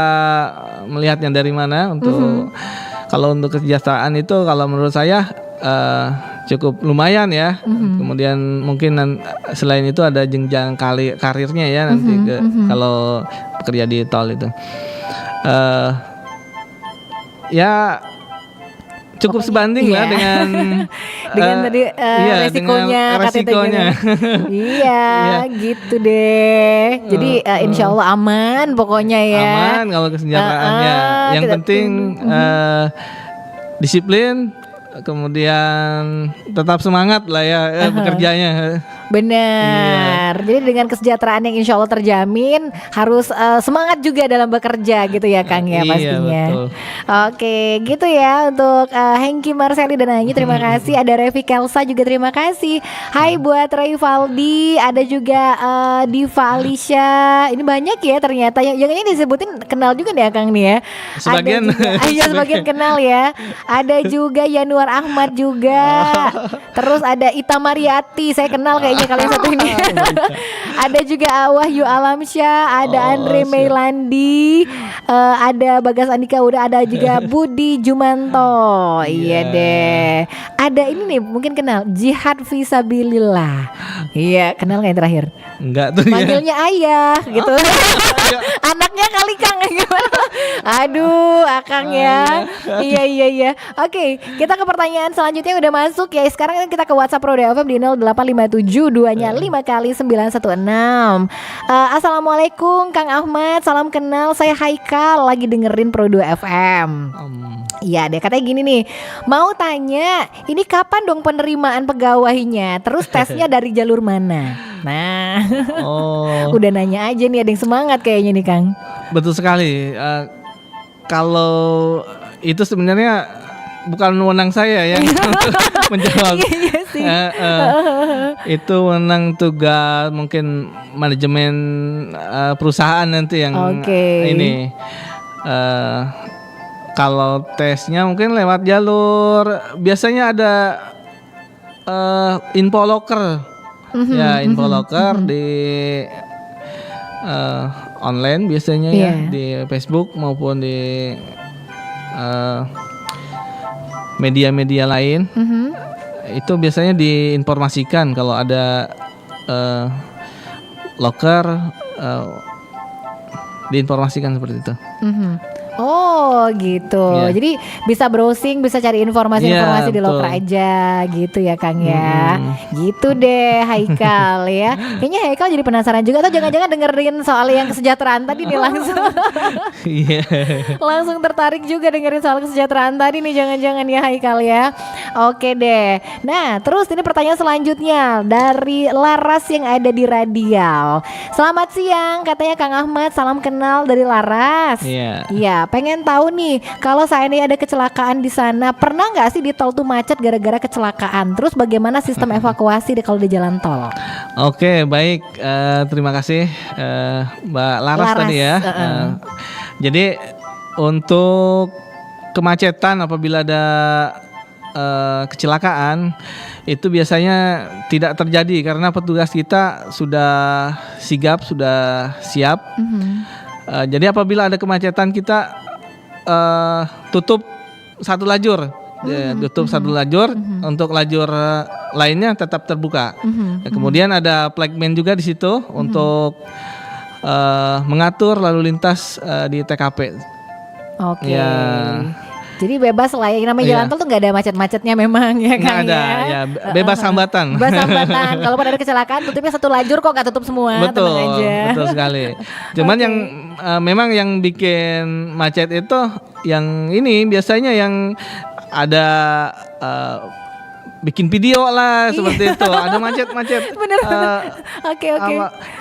Speaker 4: melihatnya dari mana. Untuk kalau untuk kesejahteraan itu, kalau menurut saya cukup lumayan ya. Kemudian mungkin selain itu ada jenjang karirnya ya nanti kalau bekerja di tol itu. Ya cukup sebanding lah dengan
Speaker 1: dengan tadi resikonya,
Speaker 4: dengan resikonya.
Speaker 1: Iya, gitu deh. Jadi insya Allah aman pokoknya ya.
Speaker 4: Aman kalau kesejahteraannya. Yang penting disiplin, kemudian tetap semangat lah ya bekerjanya.
Speaker 1: Benar. Jadi dengan kesejahteraan yang insya Allah terjamin, harus semangat juga dalam bekerja gitu ya Kang ya pastinya.
Speaker 4: Betul.
Speaker 1: Oke, gitu ya untuk Hengki Marseli dan Anyi, terima kasih. Ada Revi Kelsa juga terima kasih. Hai buat Valdi, ada juga Diva Alicia. Ini banyak ya ternyata yang ini disebutin kenal juga nih ya Kang nih ya.
Speaker 4: Sebagian.
Speaker 1: Iya sebagian kenal ya. Ada juga Yanuar Ahmad juga. Terus ada Ita Mariati, saya kenal kayaknya kalian satu ini. Ada juga Wahyu Alamsyah, ada Andre Meilandi, ada Bagas Andika, udah ada juga Budi Jumanto. Iya deh. Ada ini nih mungkin kenal, Jihad Fisabilillah. Iya, kenal nggak yang terakhir?
Speaker 4: Enggak tuh
Speaker 1: Manggilnya ayah gitu. Anaknya kali Kang gimana? Aduh, Akang ya. Iya. Oke, kita ke pertanyaan selanjutnya yang udah masuk ya. Sekarang kita ke WhatsApp Roda FM di 0857 2-nya 5 kali 916. Assalamualaikum Kang Ahmad, salam kenal. Saya Haikal, lagi dengerin Pro 2 FM. Iya deh, katanya gini nih, mau tanya, ini kapan dong penerimaan pegawainya? Terus tesnya dari jalur mana? Nah, udah nanya aja nih, ada yang semangat kayaknya nih Kang.
Speaker 4: Betul sekali. Kalau itu sebenarnya bukan wewenang saya yang menjawab.
Speaker 1: Iya sih.
Speaker 4: Itu wewenang tugas mungkin manajemen perusahaan nanti yang ini. Kalau tesnya mungkin lewat jalur, biasanya ada info locker. Ya, info locker di online biasanya ya, di Facebook maupun di media-media lain. itu biasanya diinformasikan kalau ada loker, diinformasikan seperti itu.
Speaker 1: Oh gitu.
Speaker 4: Iya.
Speaker 1: Jadi bisa browsing, bisa cari informasi-informasi
Speaker 4: Iya,
Speaker 1: di loker
Speaker 4: betul.
Speaker 1: aja gitu ya Kang ya. Gitu deh Haikal ya. Kayaknya Haikal jadi penasaran juga, atau jangan-jangan dengerin soal yang kesejahteraan tadi nih langsung.
Speaker 4: Iya.
Speaker 1: Langsung tertarik juga dengerin soal kesejahteraan tadi nih, jangan-jangan ya Haikal ya. Oke deh. Nah terus ini pertanyaan selanjutnya dari Laras yang ada di Radial. Selamat siang, katanya Kang Ahmad, salam kenal dari Laras.
Speaker 4: Iya.
Speaker 1: Iya, pengen tahu nih, kalau seandainya ada kecelakaan di sana, pernah nggak sih di tol tuh macet gara-gara kecelakaan? Terus bagaimana sistem evakuasi kalau di jalan tol?
Speaker 4: Oke, baik. Terima kasih Mbak Laras tadi ya. Jadi untuk kemacetan apabila ada kecelakaan itu biasanya tidak terjadi karena petugas kita sudah sigap, sudah siap. Jadi apabila ada kemacetan kita tutup satu lajur. Tutup satu lajur, untuk lajur lainnya tetap terbuka. Kemudian ada flagman juga di situ untuk mengatur lalu lintas di TKP.
Speaker 1: Oke.
Speaker 4: Ya.
Speaker 1: Jadi bebas lah ya, namanya
Speaker 4: Iya.
Speaker 1: jalan tol tuh nggak ada macet-macetnya memang ya
Speaker 4: Nggak
Speaker 1: kan
Speaker 4: ada, ya bebas hambatan.
Speaker 1: Bebas hambatan. Kalau pada ada kecelakaan tutupnya satu lajur kok, nggak tutup semua.
Speaker 4: Betul,
Speaker 1: tenang aja.
Speaker 4: betul sekali. Cuman
Speaker 1: Oke.
Speaker 4: yang memang yang bikin macet itu yang ini biasanya yang ada bikin video lah seperti itu. Ada macet-macet.
Speaker 1: Bener. Oke.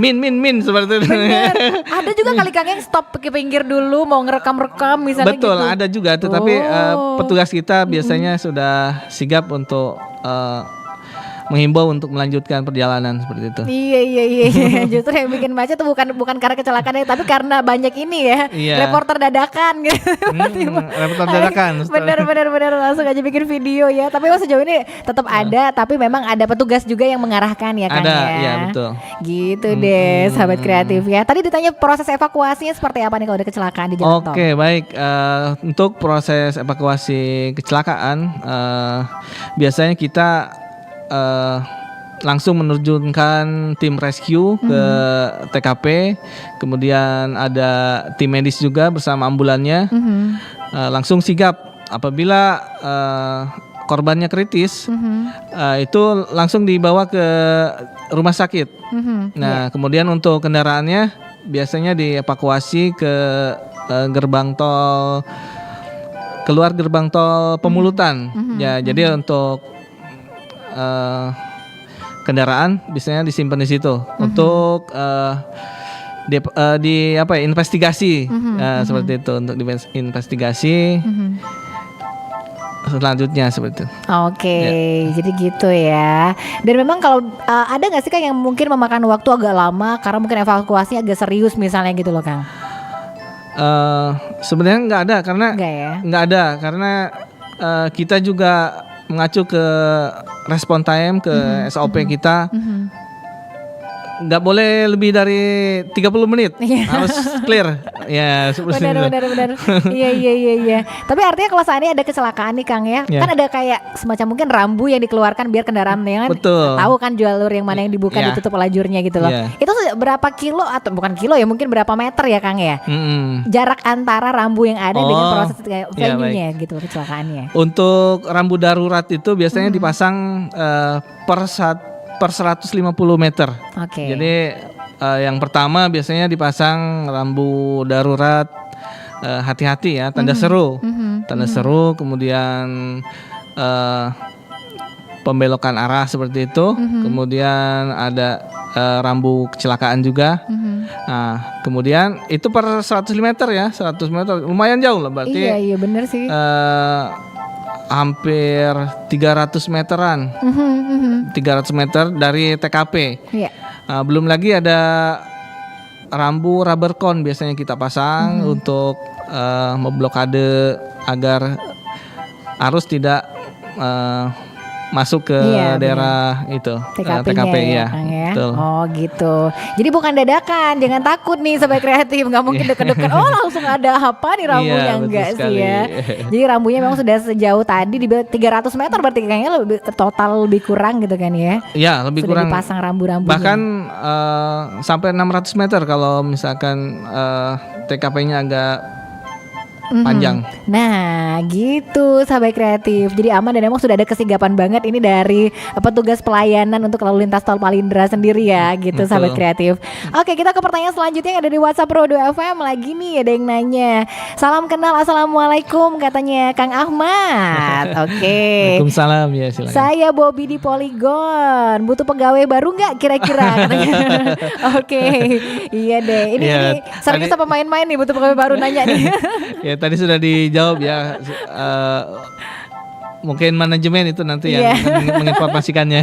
Speaker 4: Min seperti itu.
Speaker 1: Bener. Ada juga kali Kang yang stop ke pinggir dulu mau ngerekam-rekam misalnya
Speaker 4: Betul,
Speaker 1: gitu.
Speaker 4: ada juga. Tetapi
Speaker 1: Oh.
Speaker 4: petugas kita biasanya sudah sigap untuk menghimbau untuk melanjutkan perjalanan seperti itu.
Speaker 1: Iya. Justru yang bikin macet tuh bukan karena kecelakaannya, tapi karena banyak ini ya.
Speaker 4: Iya.
Speaker 1: Reporter dadakan gitu.
Speaker 4: Reporter dadakan.
Speaker 1: Bener langsung aja bikin video ya. Tapi sejauh ini tetap ada, tapi memang ada petugas juga yang mengarahkan ya Kang
Speaker 4: Ada,
Speaker 1: ya.
Speaker 4: iya, betul.
Speaker 1: Gitu deh sahabat kreatif ya. Tadi ditanya proses evakuasinya seperti apa nih kalau ada kecelakaan di jalan tol.
Speaker 4: Oke, baik. Untuk proses evakuasi kecelakaan, biasanya kita langsung menerjunkan tim rescue ke TKP, kemudian ada tim medis juga bersama ambulannya, langsung sigap apabila korbannya kritis, itu langsung dibawa ke rumah sakit. Nah, kemudian untuk kendaraannya biasanya dievakuasi ke gerbang tol, keluar gerbang tol Pemulutan. Ya, jadi untuk kendaraan biasanya disimpan di situ untuk investigasi seperti itu, untuk investigasi selanjutnya seperti itu.
Speaker 1: Oke, jadi gitu ya. Dan memang kalau ada nggak sih Kang yang mungkin memakan waktu agak lama karena mungkin evakuasinya agak serius misalnya gitu loh Kang?
Speaker 4: Sebenarnya nggak ada karena kita juga mengacu ke respon time, ke SOP kita. Nggak boleh lebih dari 30 menit, harus clear. Ya, seperti itu.
Speaker 1: Benar. Iya. Tapi artinya kalau seandainya ada kecelakaan nih Kang ya, kan ada kayak semacam mungkin rambu yang dikeluarkan biar kendaraan yang
Speaker 4: Betul.
Speaker 1: tahu kan jalur yang mana yang dibuka,
Speaker 4: Iya.
Speaker 1: ditutup lajurnya gitu loh.
Speaker 4: Iya.
Speaker 1: Itu berapa kilo atau bukan kilo ya, mungkin berapa meter ya Kang ya? Jarak antara rambu yang ada dengan proses kayak
Speaker 4: iya,
Speaker 1: venue-nya gitu kecelakaannya.
Speaker 4: Untuk rambu darurat itu biasanya dipasang per 150 meter.
Speaker 1: Oke.
Speaker 4: Jadi yang pertama biasanya dipasang rambu darurat hati-hati ya, tanda seru. Tanda seru, kemudian pembelokan arah seperti itu. Kemudian ada rambu kecelakaan juga. Nah, kemudian itu per 100 meter ya, 100 meter lumayan jauh lah berarti.
Speaker 1: Iya benar sih.
Speaker 4: Hampir 300 meteran. 300 meter dari TKP.
Speaker 1: Iya.
Speaker 4: Belum lagi ada rambu rubber cone biasanya kita pasang untuk memblokade agar arus tidak masuk ke
Speaker 1: Iya,
Speaker 4: daerah itu
Speaker 1: TKP-nya
Speaker 4: TKP ya.
Speaker 1: Kang ya.
Speaker 4: Betul.
Speaker 1: Oh gitu. Jadi bukan dadakan, jangan takut nih Sobat Kreatif, nggak mungkin deket-deket. Oh langsung ada apa nih rambunya,
Speaker 4: Iya, betul
Speaker 1: enggak sih
Speaker 4: sekali.
Speaker 1: ya. Jadi rambunya memang sudah sejauh tadi di 300 meter berarti kayaknya lebih total lebih kurang gitu kan ya.
Speaker 4: Ya, lebih
Speaker 1: Sudah
Speaker 4: kurang.
Speaker 1: dipasang rambu-rambunya.
Speaker 4: Bahkan sampai 600 meter kalau misalkan TKP-nya agak panjang.
Speaker 1: Nah gitu sahabat kreatif. Jadi aman dan emang sudah ada kesigapan banget ini dari petugas pelayanan untuk lalu lintas tol Palindra sendiri ya gitu
Speaker 4: Betul.
Speaker 1: sahabat kreatif. Oke, kita ke pertanyaan selanjutnya yang ada di WhatsApp Pro 2 FM. Lagi nih ada yang nanya, salam kenal, assalamualaikum, katanya Kang Ahmad. Oke.
Speaker 4: Waalaikumsalam, ya silakan.
Speaker 1: Saya Bobby di Polygon. Butuh pegawai baru nggak kira-kira? Katanya. Oke, iya deh. Ini,
Speaker 4: Iya,
Speaker 1: ini serius
Speaker 4: tadi-
Speaker 1: apa main-main nih? Butuh pegawai baru nanya nih.
Speaker 4: Ya tadi sudah dijawab ya. Mungkin manajemen itu nanti yang
Speaker 1: Iya.
Speaker 4: akan menginformasikannya.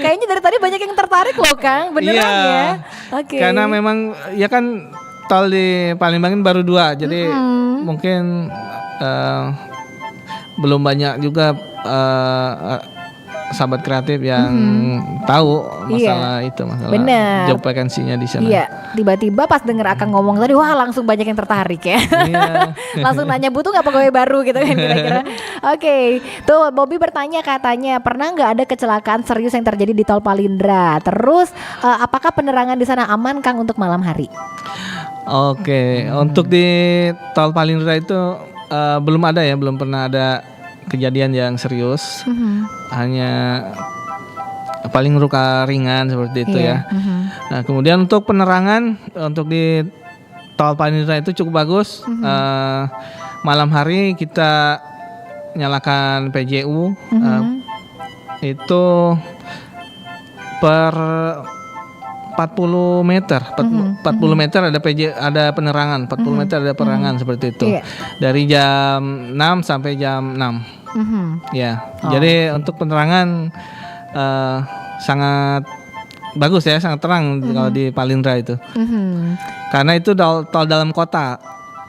Speaker 1: Kayaknya dari tadi banyak yang tertarik loh Kang, beneran
Speaker 4: Iya.
Speaker 1: ya. Oke.
Speaker 4: Karena memang ya kan tol di Palembang kan baru 2, jadi mungkin belum banyak juga sahabat kreatif yang tahu masalah itu, masalah
Speaker 1: Bener.
Speaker 4: job vacancy-nya di sana.
Speaker 1: Iya, tiba-tiba pas denger Akang ngomong tadi, wah langsung banyak yang tertarik ya.
Speaker 4: Iya.
Speaker 1: Langsung nanya butuh nggak pegawai baru gitu kan kira-kira. Oke, tuh Bobby bertanya katanya pernah nggak ada kecelakaan serius yang terjadi di tol Palindra? Terus apakah penerangan di sana aman Kang untuk malam hari?
Speaker 4: Oke, untuk di tol Palindra itu belum ada ya, belum pernah ada kejadian yang serius. Hanya paling luka ringan seperti itu ya. Nah, kemudian untuk penerangan untuk di tol Palindra itu cukup bagus. Malam hari kita nyalakan PJU itu per 40 meter, 40 meter ada ada penerangan, 40 meter ada penerangan seperti itu.
Speaker 1: Iya.
Speaker 4: Dari jam 6 sampai jam 6. Ya. Jadi untuk penerangan sangat bagus ya, sangat terang kalau di Palindra itu. Karena itu tol dalam kota.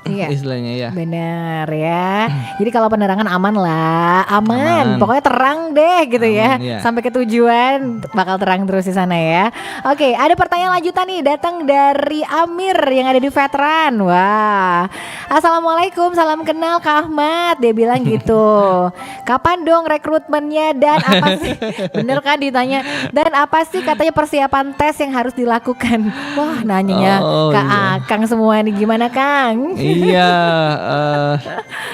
Speaker 1: Iya.
Speaker 4: Istilahnya ya.
Speaker 1: Benar ya. Jadi kalau penerangan aman lah, aman.
Speaker 4: Aman.
Speaker 1: Pokoknya terang deh gitu ya.
Speaker 4: Aman, iya.
Speaker 1: Sampai ke tujuan bakal terang terus di sana ya. Oke, ada pertanyaan lanjutan nih datang dari Amir yang ada di Veteran. Wah. Assalamualaikum, salam kenal Kak Ahmad. Dia bilang gitu. Kapan dong rekrutmennya dan apa sih? Bener kan ditanya. Dan apa sih katanya persiapan tes yang harus dilakukan? Wah, nanyanya
Speaker 4: Oh,
Speaker 1: Kak
Speaker 4: iya.
Speaker 1: Akang semua nih, gimana Kang?
Speaker 4: Iya,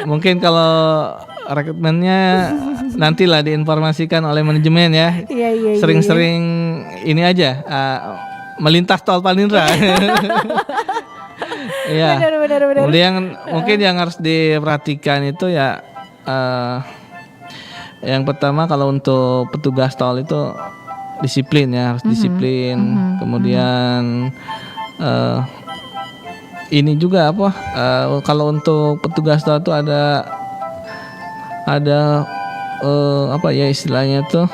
Speaker 4: mungkin kalau rekrutmennya nantilah diinformasikan oleh manajemen ya.
Speaker 1: Iya, iya, iya.
Speaker 4: Sering-sering ini aja melintas tol Palindra. Iya.
Speaker 1: Benar.
Speaker 4: Kemudian mungkin yang harus diperhatikan itu ya yang pertama kalau untuk petugas tol itu disiplin ya, harus disiplin. Kemudian ini juga apa? Kalau untuk petugas tol itu ada apa ya istilahnya tuh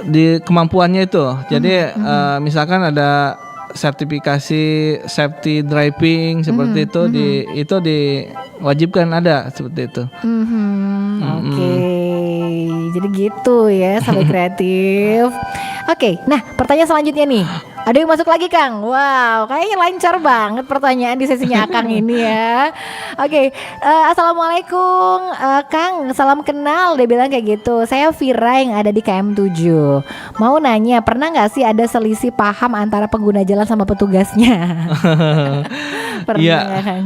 Speaker 4: di kemampuannya itu. Jadi misalkan ada sertifikasi safety driving seperti itu diwajibkan ada seperti itu.
Speaker 1: Oke, jadi gitu ya sahabat kreatif. Oke, nah pertanyaan selanjutnya nih. Ada yang masuk lagi Kang. Wow, kayaknya lancar banget pertanyaan di sesinya Akang ini ya. Oke, assalamualaikum Kang, salam kenal. Dia bilang kayak gitu. Saya Vira yang ada di KM7. Mau nanya, pernah nggak sih ada selisih paham antara pengguna jalan sama petugasnya? Pernah
Speaker 4: Iya.
Speaker 1: nggak, Kang?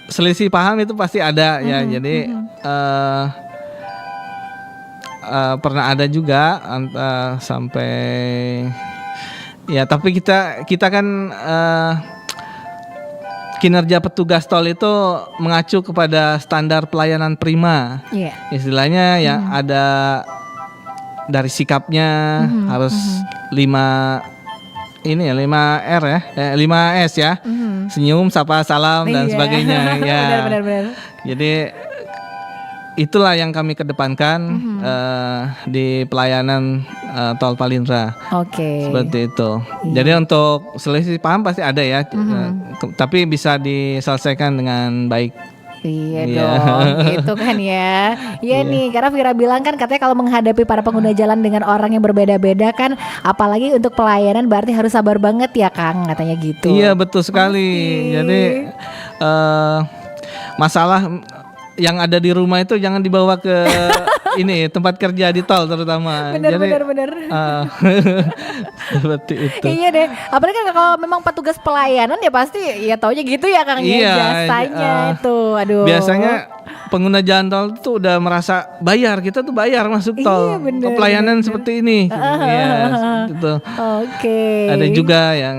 Speaker 4: Selisih paham itu pasti ada ya. Jadi pernah ada juga sampai ya, tapi kita kan kinerja petugas tol itu mengacu kepada standar pelayanan prima.
Speaker 1: Iya.
Speaker 4: Istilahnya ya ada dari sikapnya harus 5 R ya, 5S ya. Senyum, sapa, salam dan
Speaker 1: Iya.
Speaker 4: sebagainya ya.
Speaker 1: Benar.
Speaker 4: Jadi itulah yang kami kedepankan di pelayanan tol Palindra.
Speaker 1: Oke.
Speaker 4: Seperti itu. Jadi untuk selisih paham pasti ada ya. Tapi bisa diselesaikan dengan baik.
Speaker 1: Iya
Speaker 4: Iya.
Speaker 1: dong, gitu kan ya. Iya nih, karena Vira bilang kan katanya kalau menghadapi para pengguna jalan dengan orang yang berbeda-beda kan, apalagi untuk pelayanan berarti harus sabar banget ya Kang, katanya gitu.
Speaker 4: Iya betul sekali.
Speaker 1: Oke.
Speaker 4: Jadi masalah yang ada di rumah itu jangan dibawa ke ini tempat kerja di tol terutama.
Speaker 1: Bener,
Speaker 4: Jadi,
Speaker 1: bener, bener.
Speaker 4: seperti itu.
Speaker 1: Iya deh, apalagi kan kalau memang petugas pelayanan ya pasti ya taunya gitu ya Kang ya,
Speaker 4: Iya,
Speaker 1: jasanya itu, aduh.
Speaker 4: Biasanya pengguna jalan tol tuh udah merasa bayar, kita tuh bayar masuk tol.
Speaker 1: Iya, bener,
Speaker 4: Pelayanan
Speaker 1: bener.
Speaker 4: seperti ini. Iya, seperti itu.
Speaker 1: Oke.
Speaker 4: Ada juga yang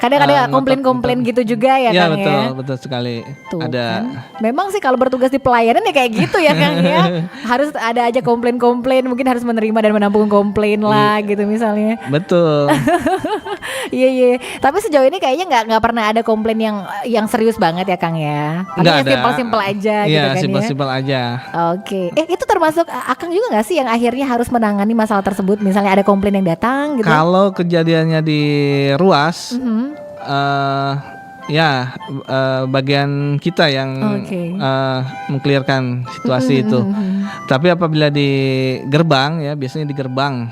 Speaker 1: Kadang-kadang
Speaker 4: ngotot-
Speaker 1: komplain-komplain gitu juga ya
Speaker 4: Iya
Speaker 1: Kang
Speaker 4: betul,
Speaker 1: ya.
Speaker 4: betul sekali.
Speaker 1: Tuh,
Speaker 4: Ada
Speaker 1: kan. Memang sih kalau bertugas di pelayanan ya kayak gitu ya Kang ya. Harus ada aja komplain-komplain, mungkin harus menerima dan menampung komplain lah gitu misalnya.
Speaker 4: betul.
Speaker 1: Iya iya. Tapi sejauh ini kayaknya nggak pernah ada komplain yang serius banget ya Kang ya.
Speaker 4: Nggak
Speaker 1: Paling
Speaker 4: ada.
Speaker 1: simpel-simpel aja gitu
Speaker 4: Iya,
Speaker 1: kan ya.
Speaker 4: simpel-simpel aja.
Speaker 1: Oke. Itu termasuk Akang juga nggak sih yang akhirnya harus menangani masalah tersebut? Misalnya ada komplain yang datang gitu.
Speaker 4: Kalau kejadiannya di ruas, ya bagian kita yang
Speaker 1: Oke.
Speaker 4: mengclearkan situasi itu. Tapi apabila di gerbang ya, biasanya di gerbang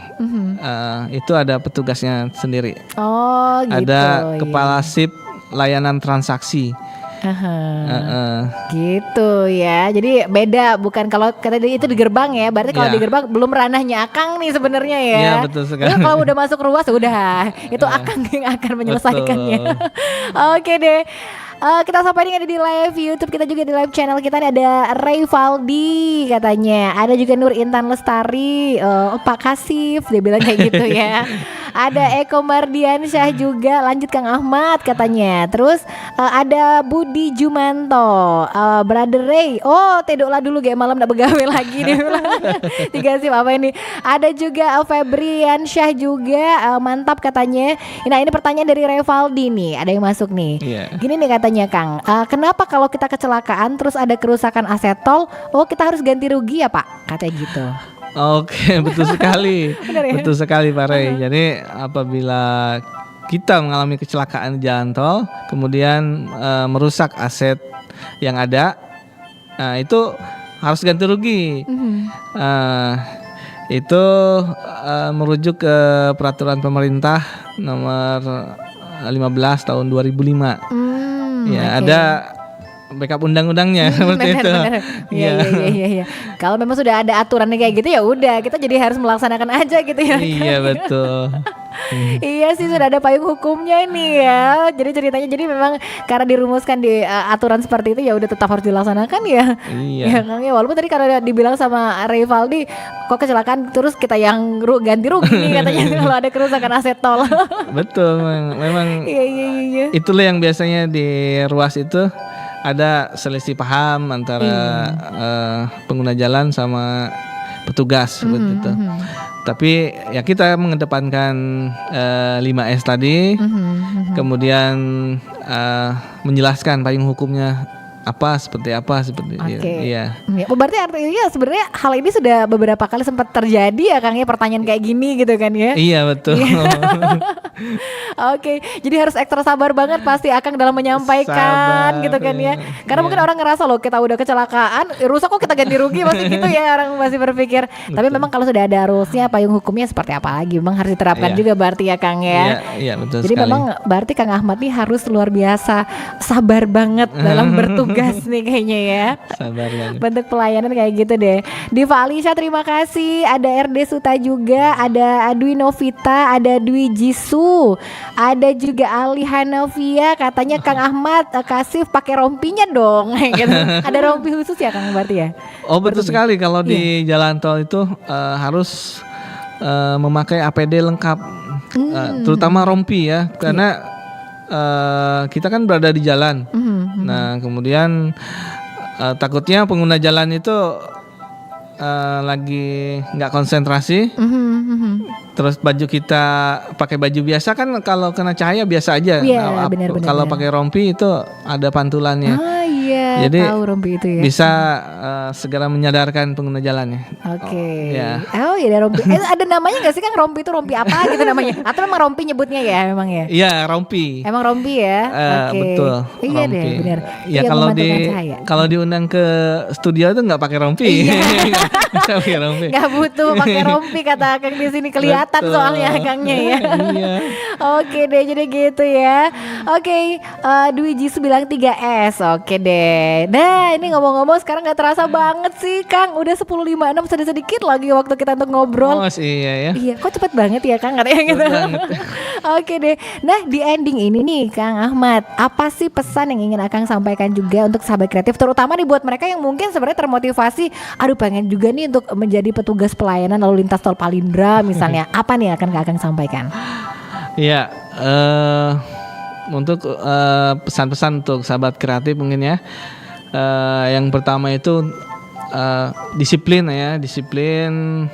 Speaker 4: itu ada petugasnya sendiri.
Speaker 1: Oh gitu.
Speaker 4: Ada
Speaker 1: iya.
Speaker 4: kepala sip layanan transaksi.
Speaker 1: Aha.
Speaker 4: Heeh.
Speaker 1: Gitu ya. Jadi beda, bukan kalau kata dia itu di gerbang ya. Berarti kalau
Speaker 4: Iya.
Speaker 1: di gerbang belum ranahnya Akang nih sebenarnya ya.
Speaker 4: Iya, betul sekali.
Speaker 1: Tapi kalau udah masuk ruas udah itu Akang yang akan menyelesaikannya. Oke deh. Kita sampai nih ada di live YouTube, kita juga di live channel kita nih ada Ray Valdi katanya, ada juga Nur Intan Lestari, Pak Kasif dia bilang kayak gitu ya. Ada Eko Mardiansyah juga, lanjut Kang Ahmad katanya. Terus ada Budi Jumanto, Brother Ray. Oh, tedolah dulu gak malam ndak begawe lagi dia bilang. Tiga sih apa ini? Ada juga Febriansyah juga, mantap katanya. Nah, ini pertanyaan dari Revaldi nih, ada yang masuk nih.
Speaker 4: Iya.
Speaker 1: Gini nih katanya Kang, kenapa kalau kita kecelakaan terus ada kerusakan aset tol, oh kita harus ganti rugi ya Pak? Katanya gitu.
Speaker 4: Oke, betul sekali.
Speaker 1: Benar ya?
Speaker 4: Betul sekali Pak Ray. Jadi apabila kita mengalami kecelakaan di jalan tol, kemudian merusak aset yang ada, itu harus ganti rugi. Itu merujuk ke peraturan pemerintah nomor 15 tahun 2005. Ya,
Speaker 1: oke.
Speaker 4: ada backup undang-undangnya seperti itu.
Speaker 1: Benar. Iya. Kalau memang sudah ada aturannya kayak gitu ya udah, kita jadi harus melaksanakan aja gitu ya.
Speaker 4: Iya, betul.
Speaker 1: Iya sih, sudah ada payung hukumnya ini ya. Jadi ceritanya jadi memang karena dirumuskan di aturan seperti itu ya udah tetap harus dilaksanakan ya.
Speaker 4: Iya.
Speaker 1: Ya Kang ya, walaupun tadi kalau dibilang sama Revaldi kok kecelakaan terus kita yang ganti rugi nih katanya kalau ada kerusakan aset tol.
Speaker 4: Betul, memang
Speaker 1: Iya.
Speaker 4: itulah yang biasanya di ruas itu ada selisih paham antara pengguna jalan sama petugas seperti itu. Tapi ya kita mengedepankan 5S tadi, kemudian menjelaskan payung hukumnya seperti
Speaker 1: Oke.
Speaker 4: iya.
Speaker 1: Ya, berarti artinya sebenarnya hal ini sudah beberapa kali sempat terjadi ya Kang ya, pertanyaan kayak gini gitu kan ya.
Speaker 4: Iya, betul.
Speaker 1: Oke, jadi harus ekstra sabar banget pasti Akang dalam menyampaikan
Speaker 4: Sabar,
Speaker 1: gitu kan ya. Karena
Speaker 4: iya.
Speaker 1: mungkin orang ngerasa loh kita udah kecelakaan, rusak kok kita ganti rugi pasti gitu ya orang masih berpikir. Tapi memang kalau sudah ada rulesnya, payung hukumnya seperti apa lagi, memang harus diterapkan
Speaker 4: Iya.
Speaker 1: juga berarti ya Kang ya.
Speaker 4: Iya, betul
Speaker 1: Jadi
Speaker 4: sekali.
Speaker 1: memang berarti Kang Ahmad nih harus luar biasa sabar banget dalam bertugas nih kayaknya ya.
Speaker 4: Sabar banget.
Speaker 1: Bentuk pelayanan kayak gitu deh. Diva Alisha terima kasih. Ada RD Suta juga, ada Dwi Novita, ada Dwi Jisu, ada juga Ali Hanafia. Katanya Kang Ahmad kasih pakai rompinya dong. Gitu. Ada rompi khusus ya Kang berarti ya?
Speaker 4: Oh, betul sekali kalau
Speaker 1: Iya.
Speaker 4: di jalan tol itu harus memakai APD lengkap, terutama rompi ya, karena kita kan berada di jalan. Nah, kemudian takutnya pengguna jalan itu lagi nggak konsentrasi, terus baju kita pakai baju biasa kan kalau kena cahaya biasa aja.
Speaker 1: Iya, benar,
Speaker 4: kalau
Speaker 1: benar.
Speaker 4: pakai rompi itu ada pantulannya.
Speaker 1: Ah Iya,
Speaker 4: Jadi
Speaker 1: tahu rompi itu ya.
Speaker 4: bisa segera menyadarkan pengguna jalannya.
Speaker 1: Oke.
Speaker 4: ya.
Speaker 1: Oh iya, ada rompi. Ada namanya nggak sih Kang, rompi itu rompi apa gitu namanya? Atau memang rompi nyebutnya ya memang ya?
Speaker 4: Iya, rompi.
Speaker 1: Emang rompi ya? Oke.
Speaker 4: Betul.
Speaker 1: Iya deh,
Speaker 4: rompi.
Speaker 1: benar.
Speaker 4: Ya
Speaker 1: Iya,
Speaker 4: kalau
Speaker 1: memantulkan cahaya.
Speaker 4: kalau diundang ke studio itu nggak pakai rompi. Nggak pakai rompi.
Speaker 1: Nggak butuh pakai rompi kata Kang di sini, kelihatan
Speaker 4: Betul.
Speaker 1: soalnya Kangnya ya.
Speaker 4: Iya.
Speaker 1: Oke deh, jadi gitu ya. Oke, Dwi Ji 93S. Oke deh. Nah, ini ngomong-ngomong sekarang nggak terasa banget sih Kang. Udah 10.56, sedikit lagi waktu kita untuk ngobrol.
Speaker 4: Oh iya ya.
Speaker 1: Iya, kok cepet banget ya Kang katanya gitu. Oke deh. Nah, di ending ini nih Kang Ahmad, apa sih pesan yang ingin Akang sampaikan juga untuk sahabat kreatif, terutama nih buat mereka yang mungkin sebenarnya termotivasi, aduh pengen juga nih untuk menjadi petugas pelayanan lalu lintas tol Palindra misalnya. Apa nih akan Akang sampaikan?
Speaker 4: Iya, untuk pesan-pesan untuk sahabat kreatif mungkin ya. Yang pertama itu disiplin ya, disiplin.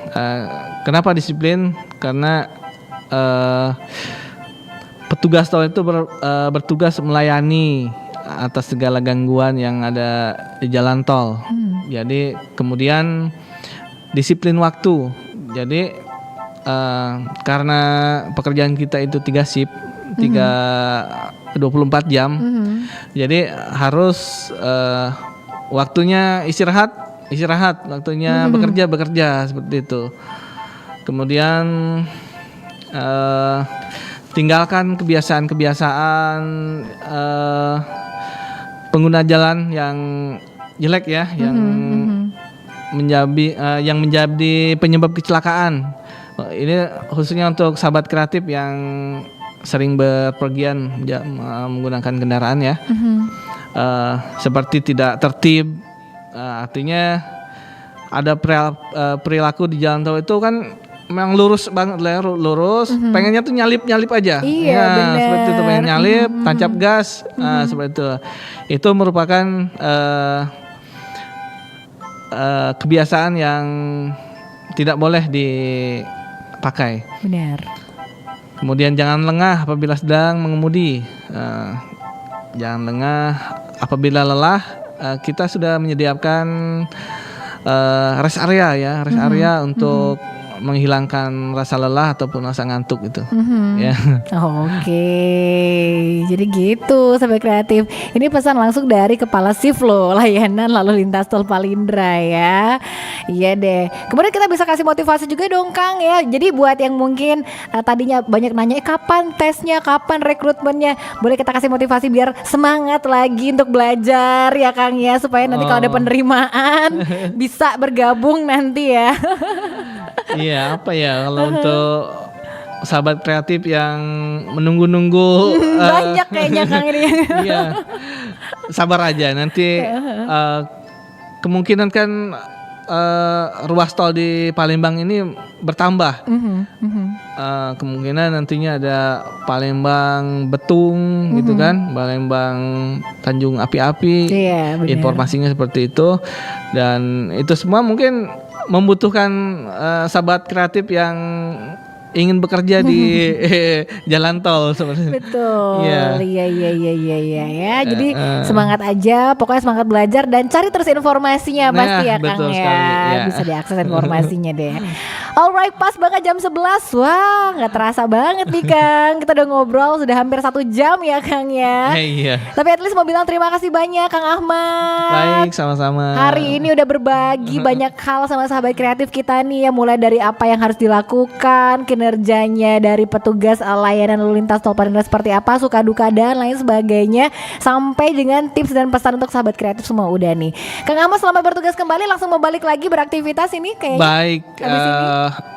Speaker 4: Kenapa disiplin? Karena petugas tol itu bertugas melayani atas segala gangguan yang ada di jalan tol. Jadi kemudian disiplin waktu. Jadi karena pekerjaan kita itu 3 shift, 24 jam. Jadi harus waktunya istirahat, waktunya bekerja seperti itu. Kemudian tinggalkan kebiasaan-kebiasaan pengguna jalan yang jelek ya, yang menjadi penyebab kecelakaan. Ini khususnya untuk sahabat kreatif yang sering berpergian menggunakan kendaraan ya. Seperti tidak tertib, artinya ada perilaku di jalan tol itu kan memang lurus banget lah, lurus. Pengennya tuh nyalip aja.
Speaker 1: Iya,
Speaker 4: ya,
Speaker 1: bener.
Speaker 4: seperti itu, pengen nyalip, tancap gas, seperti itu. Itu merupakan kebiasaan yang tidak boleh dipakai.
Speaker 1: Benar.
Speaker 4: Kemudian jangan lengah apabila sedang mengemudi. Jangan lengah apabila lelah. Kita sudah menyediakan rest area ya, area untuk menghilangkan rasa lelah ataupun rasa ngantuk itu. Ya.
Speaker 1: Oke, jadi gitu sahabat kreatif. Ini pesan langsung dari Kepala Shift loh, layanan lalu lintas tol Palindra ya. Iya deh. Kemudian kita bisa kasih motivasi juga dong Kang ya. Jadi buat yang mungkin tadinya banyak nanya kapan tesnya, kapan rekrutmennya, boleh kita kasih motivasi biar semangat lagi untuk belajar ya Kang ya, supaya nanti kalau ada penerimaan bisa bergabung nanti ya.
Speaker 4: Iya, apa ya kalau untuk sahabat kreatif yang menunggu-nunggu
Speaker 1: Banyak kayaknya Kang ini.
Speaker 4: Iya. Sabar aja nanti kemungkinan kan ruas tol di Palembang ini bertambah. Kemungkinan nantinya ada Palembang Betung gitu kan, Palembang Tanjung Api-api.
Speaker 1: Iya, benar.
Speaker 4: Informasinya seperti itu, dan itu semua mungkin membutuhkan sahabat kreatif yang ingin bekerja di jalan tol seperti itu.
Speaker 1: Betul.
Speaker 4: Iya.
Speaker 1: Iya ya. Jadi semangat aja, pokoknya semangat belajar dan cari terus informasinya pasti ya Kang
Speaker 4: betul
Speaker 1: ya.
Speaker 4: sekali, iya.
Speaker 1: Bisa diakses informasinya deh. Alright, pas banget jam 11. Wah, nggak terasa banget nih Kang. Kita udah ngobrol sudah hampir 1 jam ya Kang ya.
Speaker 4: Iya.
Speaker 1: Tapi at least mau bilang terima kasih banyak Kang Ahmad.
Speaker 4: Baik, sama-sama.
Speaker 1: Hari ini udah berbagi banyak hal sama sahabat kreatif kita nih ya, mulai dari apa yang harus dilakukan, kinerjanya dari petugas layanan lalu lintas tol Palindra seperti apa, suka duka dan lain sebagainya, sampai dengan tips dan pesan untuk sahabat kreatif semua udah nih. Kang Ahmad selamat bertugas kembali, langsung mau balik lagi beraktivitas ini kayaknya.
Speaker 4: Baik,
Speaker 1: Habis ini.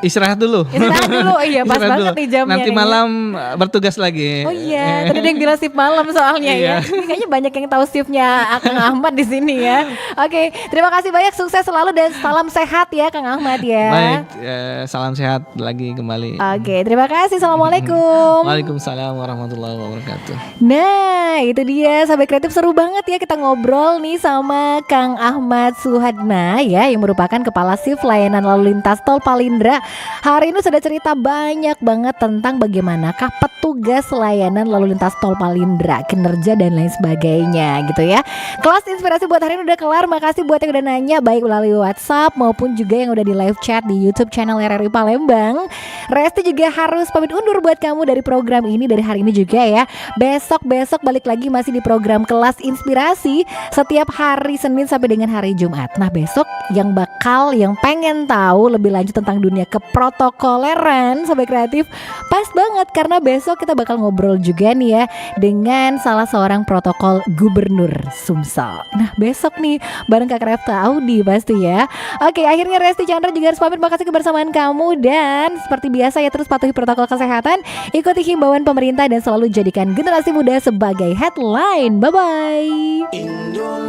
Speaker 4: istirahat dulu.
Speaker 1: Istirahat dulu, iya pas
Speaker 4: Istirahat
Speaker 1: banget
Speaker 4: dulu.
Speaker 1: nih jamnya.
Speaker 4: Nanti
Speaker 1: kayaknya.
Speaker 4: malam bertugas lagi.
Speaker 1: Oh iya, tadi ada yang bilang shift malam soalnya ya.
Speaker 4: Iya.
Speaker 1: Ini kayaknya banyak yang tahu shiftnya Kang Ahmad di sini ya. Oke, terima kasih banyak, sukses selalu dan salam sehat ya Kang Ahmad ya.
Speaker 4: Baik, salam sehat lagi kembali.
Speaker 1: Oke, terima kasih. Assalamualaikum.
Speaker 4: Waalaikumsalam warahmatullahi wabarakatuh.
Speaker 1: Nah, itu dia sahabat kreatif, seru banget ya kita ngobrol nih sama Kang Ahmad Suhadna ya, yang merupakan Kepala Shift Layanan Lalu Lintas Tol Palindra. Hari ini sudah cerita banyak banget tentang bagaimanakah petugas layanan lalu lintas tol Palindra, kinerja dan lain sebagainya gitu ya. Kelas inspirasi buat hari ini udah kelar. Makasih buat yang udah nanya baik melalui WhatsApp maupun juga yang udah di live chat di YouTube channel RRI Palembang. Resti juga harus pamit undur buat kamu dari program ini dari hari ini juga ya. Besok balik lagi masih di program Kelas Inspirasi setiap hari Senin sampai dengan hari Jumat. Nah, besok yang pengen tahu lebih lanjut tentang dunia keprotokoleran Sobat Kreatif, pas banget karena besok kita bakal ngobrol juga nih ya dengan salah seorang protokol Gubernur Sumsel. Nah, besok nih bareng Kak Refta Audi pasti ya. Oke, akhirnya Resti Chandra juga harus pamit. Makasih kebersamaan kamu dan seperti biasa ya terus patuhi protokol kesehatan, ikuti himbauan pemerintah dan selalu jadikan generasi muda sebagai headline. Bye-bye.
Speaker 9: Indonesia,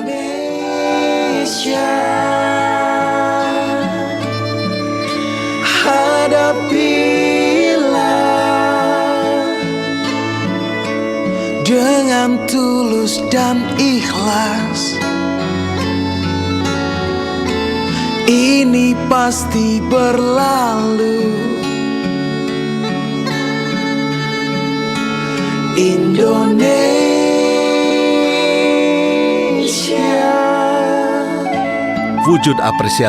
Speaker 9: hadapilah dengan tulus dan ikhlas. Ini pasti berlalu. Indonesia,
Speaker 10: wujud apresiasi